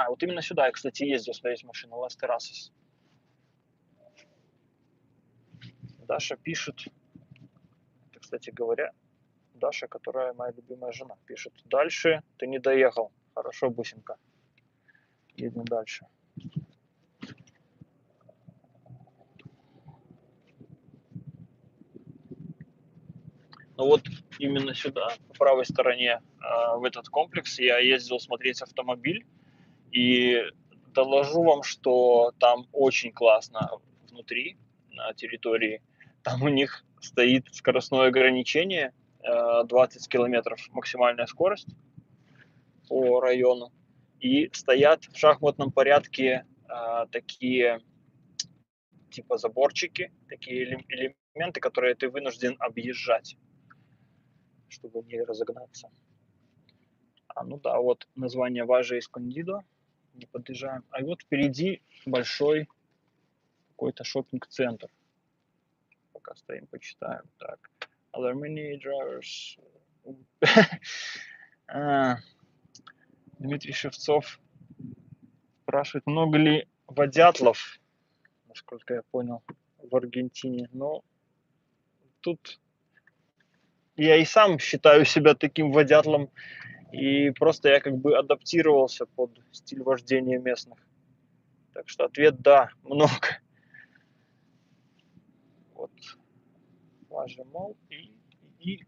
Вот именно сюда я, кстати, ездил смотреть машину Las Terrazas. Даша пишет. Это, кстати говоря, Даша, которая моя любимая жена, пишет. Дальше ты не доехал. Хорошо, бусинка. Едем дальше. Ну вот именно сюда, по правой стороне, в этот комплекс я ездил смотреть автомобиль. И доложу вам, что там очень классно внутри, на территории. Там у них стоит скоростное ограничение 20 километров максимальная скорость по району. И стоят в шахматном порядке такие типа заборчики, такие элементы, которые ты вынужден объезжать, чтобы не разогнаться. Ну да, вот название Valle Escondido. Не подъезжаем. А вот впереди большой какой-то шопинг-центр. Пока стоим, почитаем. Так. Other many drivers. Дмитрий Шевцов спрашивает, много ли водятлов на насколько я понял, в Аргентине. Но тут я и сам считаю себя таким водятлом, и просто я как бы адаптировался под стиль вождения местных. Так что ответ да, много. Вот, ложим мол и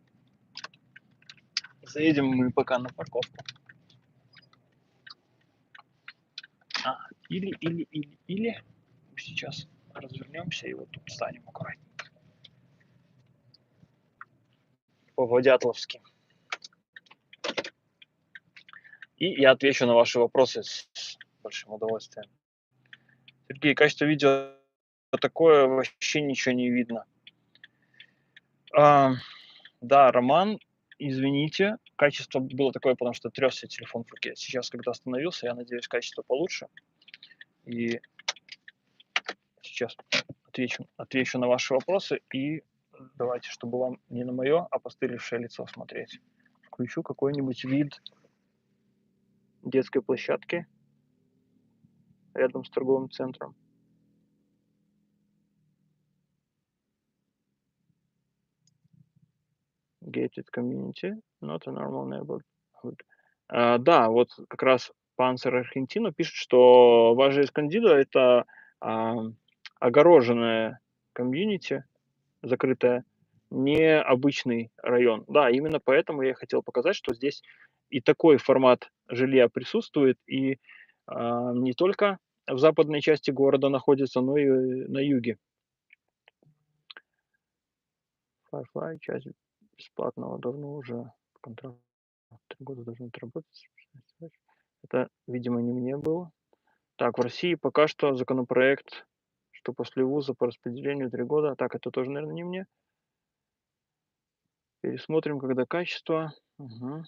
заедем мы пока на парковку. Или сейчас развернемся и вот тут встанем аккуратненько. По-водятловски. И я отвечу на ваши вопросы с большим удовольствием. Сергей, качество видео такое, вообще ничего не видно. Да, Роман, извините, качество было такое, потому что трёсся телефон в руке. Сейчас, когда остановился, я надеюсь, качество получше. И сейчас отвечу на ваши вопросы. И давайте, чтобы вам не на мое опостылевшее лицо смотреть, включу какой-нибудь вид детской площадки рядом с торговым центром. Gated community, not a normal neighborhood. Да, вот как раз Панцер Аргентина пишет, что Важа Эскондидо — это огороженное комьюнити, закрытое, не обычный район. Да, именно поэтому я хотел показать, что здесь и такой формат жилья присутствует, и не только в западной части города находится, но и на юге. Firefly, часть бесплатного, давно уже контракт 3 года должен отработать. Это, видимо, не мне было. Так, в России пока что законопроект, что после вуза по распределению 3 года. Так, это тоже, наверное, не мне. Пересмотрим, когда качество. Угу.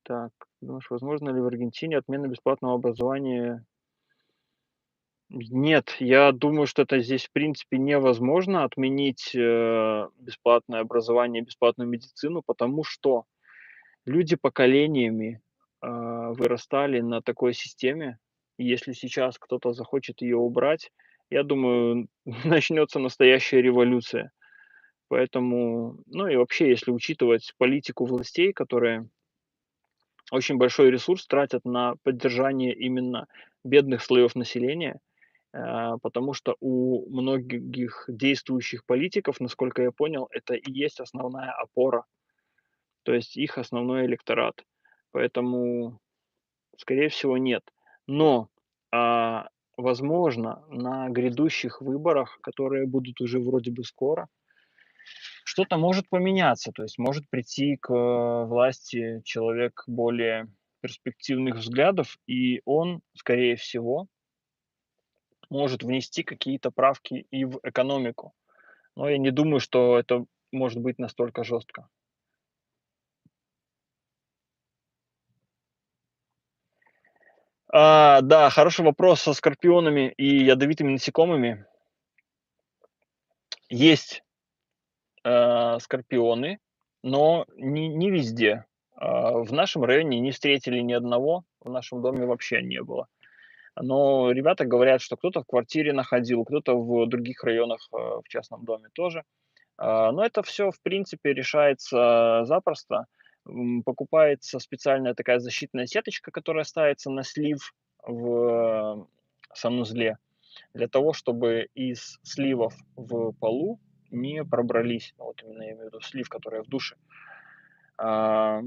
Так, думаешь, возможно ли в Аргентине отмена бесплатного образования? Нет, я думаю, что это здесь, в принципе, невозможно отменить бесплатное образование, бесплатную медицину, потому что люди поколениями вырастали на такой системе. И если сейчас кто-то захочет ее убрать, я думаю, начнется настоящая революция. Поэтому, ну и вообще, если учитывать политику властей, которые очень большой ресурс тратят на поддержание именно бедных слоев населения, потому что у многих действующих политиков, насколько я понял, это и есть основная опора, то есть их основной электорат. Поэтому, скорее всего, нет. Но, возможно, на грядущих выборах, которые будут уже вроде бы скоро, что-то может поменяться. То есть может прийти к власти человек более перспективных взглядов, и он, скорее всего, может внести какие-то правки и в экономику. Но я не думаю, что это может быть настолько жестко. Да, хороший вопрос со скорпионами и ядовитыми насекомыми. Есть скорпионы, но не везде. В нашем районе не встретили ни одного, в нашем доме вообще не было. Но ребята говорят, что кто-то в квартире находил, кто-то в других районах, в частном доме тоже. Но это все, в принципе, решается запросто. Покупается специальная такая защитная сеточка, которая ставится на слив в санузле, для того, чтобы из сливов в полу не пробрались, вот именно я имею в виду слив, который в душе, а,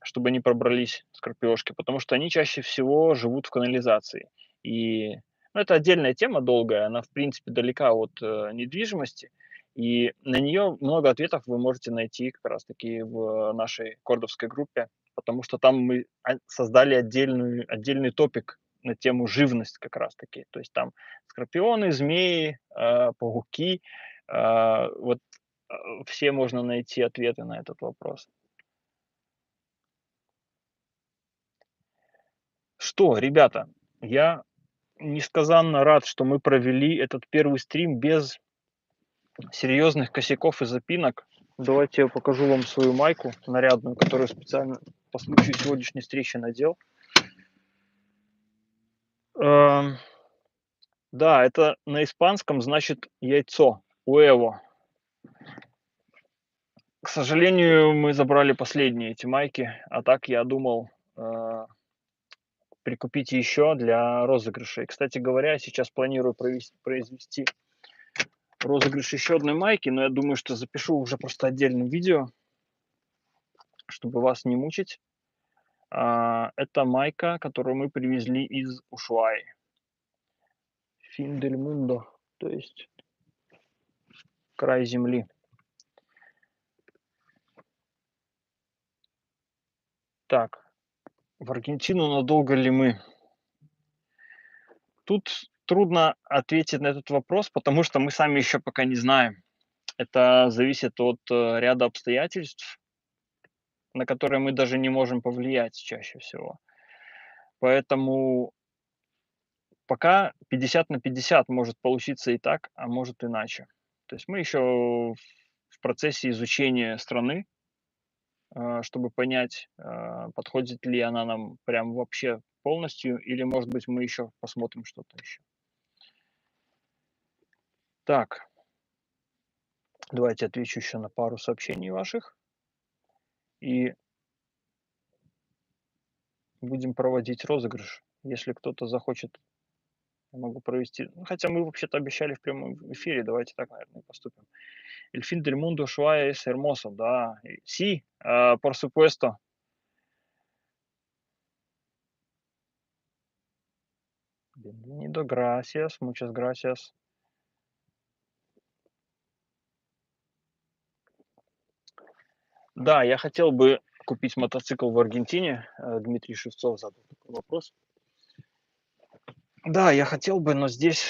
чтобы не пробрались скорпиошки, потому что они чаще всего живут в канализации. И, ну, это отдельная тема долгая, она, в принципе, далека от недвижимости, и на нее много ответов вы можете найти как раз-таки в нашей кордовской группе, потому что там мы создали отдельный топик на тему живность как раз-таки. То есть там скорпионы, змеи, пауки, вот все можно найти ответы на этот вопрос. Что, ребята, я несказанно рад, что мы провели этот первый стрим без серьезных косяков и запинок. Давайте я покажу вам свою майку нарядную, которую специально по случаю сегодняшней встречи надел. Да, это на испанском значит яйцо, huevo. К сожалению, мы забрали последние эти майки, а так я думал прикупить еще для розыгрыша. И, кстати говоря, сейчас планирую произвести розыгрыш еще одной майки, но я думаю, что запишу уже просто отдельным видео, чтобы вас не мучить. Это майка, которую мы привезли из Ушуаи. Fin del mundo, то есть край земли. Так, в Аргентину надолго ли мы? Тут трудно ответить на этот вопрос, потому что мы сами еще пока не знаем. Это зависит от ряда обстоятельств, на которые мы даже не можем повлиять чаще всего. Поэтому пока 50 на 50 может получиться и так, а может иначе. То есть мы еще в процессе изучения страны, чтобы понять, подходит ли она нам прям вообще полностью, или, может быть, мы еще посмотрим что-то еще. Так, давайте отвечу еще на пару сообщений ваших. И будем проводить розыгрыш. Если кто-то захочет, я могу провести. Ну, хотя мы вообще-то обещали в прямом эфире, давайте так, наверное, поступим. El fin del mundo Ushuaia es hermoso, да. Sí, por supuesto. Bienvenido, gracias, muchas gracias. Да, я хотел бы купить мотоцикл в Аргентине. Дмитрий Шевцов задал такой вопрос. Да, я хотел бы, но здесь,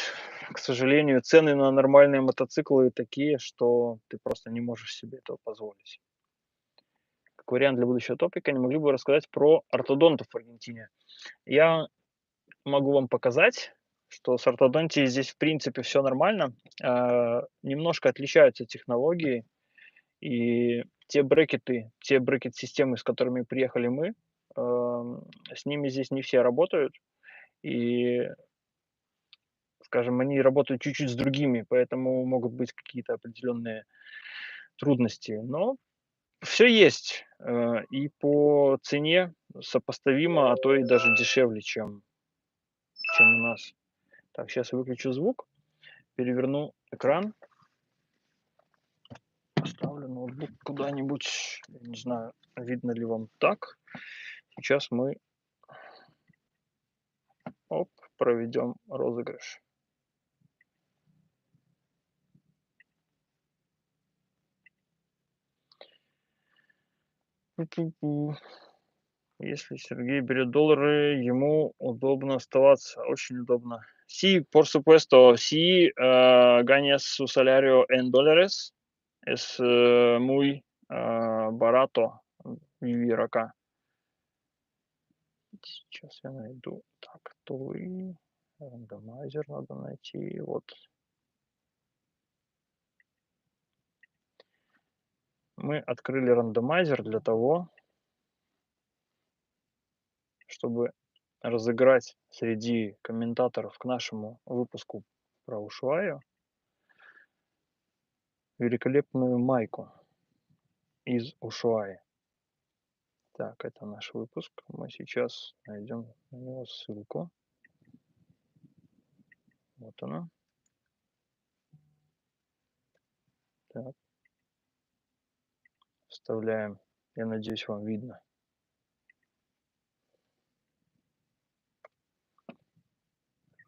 к сожалению, цены на нормальные мотоциклы такие, что ты просто не можешь себе этого позволить. Как вариант для будущего топика, не могли бы вы рассказать про ортодонтов в Аргентине? Я могу вам показать, что с ортодонтией здесь в принципе все нормально. Немножко отличаются технологии, и те брекет-системы, с которыми приехали мы, с ними здесь не все работают. И, скажем, они работают чуть-чуть с другими, поэтому могут быть какие-то определенные трудности. Но все есть, и по цене сопоставимо, а то и даже дешевле, чем у нас. Так, сейчас выключу звук, переверну экран, поставлю ноутбук куда-нибудь, я не знаю, видно ли вам так. Сейчас мы, проведем розыгрыш. Пу-пу-пу. Если Сергей берет доллары, ему удобно оставаться, очень удобно. Sí, por supuesto, si ganas su salario en dólares, es muy barato vivir acá. Сейчас я найду. Так, тулы, рандомайзер надо найти. Вот. Мы открыли рандомайзер для того, чтобы разыграть среди комментаторов к нашему выпуску про Ушуаю великолепную майку из Ушуаи. Так, это наш выпуск. Мы сейчас найдем на него ссылку. Вот она. Так. Вставляем. Я надеюсь, вам видно.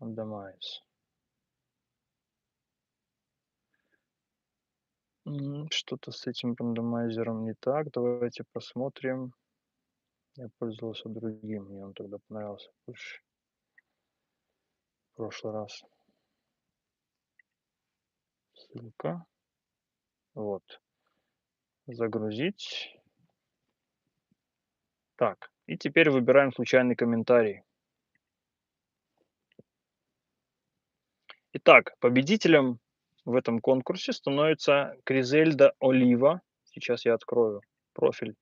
Randomize. Что-то с этим рандомайзером не так. Давайте посмотрим. Я пользовался другим. Мне он тогда понравился больше. В прошлый раз. Ссылка. Вот. Загрузить. Так. И теперь выбираем случайный комментарий. Итак, победителем в этом конкурсе становится Кризельда Олива. Сейчас я открою профиль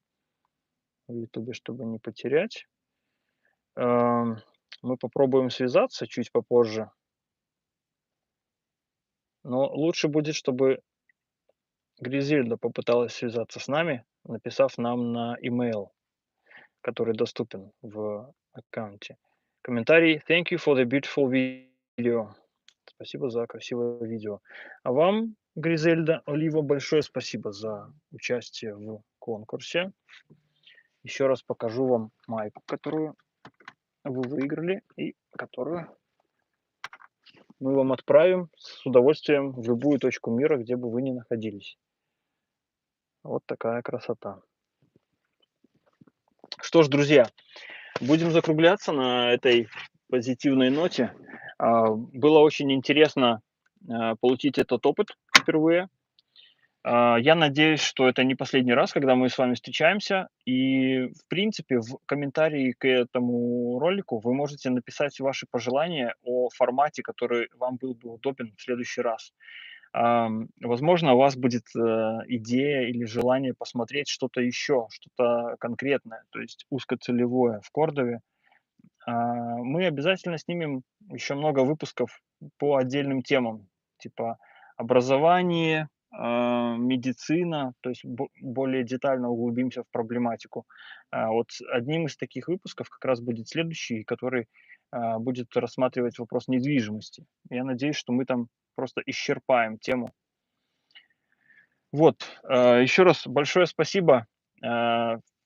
в Ютубе, чтобы не потерять. Мы попробуем связаться чуть попозже. Но лучше будет, чтобы Гризельда попыталась связаться с нами, написав нам на email, который доступен в аккаунте. Комментарий: "Thank you for the beautiful video". Спасибо за красивое видео. А вам, Гризельда Олива, большое спасибо за участие в конкурсе. Еще раз покажу вам майку, которую вы выиграли и которую мы вам отправим с удовольствием в любую точку мира, где бы вы ни находились. Вот такая красота. Что ж, друзья, будем закругляться на этой позитивной ноте. Было очень интересно получить этот опыт впервые. Я надеюсь, что это не последний раз, когда мы с вами встречаемся. И, в принципе, в комментарии к этому ролику вы можете написать ваши пожелания о формате, который вам был бы удобен в следующий раз. Возможно, у вас будет идея или желание посмотреть что-то еще, что-то конкретное, то есть узкоцелевое в Кордове. Мы обязательно снимем еще много выпусков по отдельным темам, типа образование, медицина, то есть более детально углубимся в проблематику. Вот одним из таких выпусков как раз будет следующий, который будет рассматривать вопрос недвижимости. Я надеюсь, что мы там просто исчерпаем тему. Вот, еще раз большое спасибо.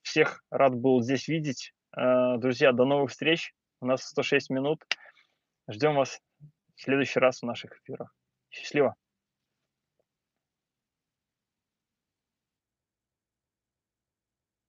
Всех рад был здесь видеть. Друзья, до новых встреч. У нас 106 минут. Ждем вас в следующий раз в наших эфирах. Счастливо!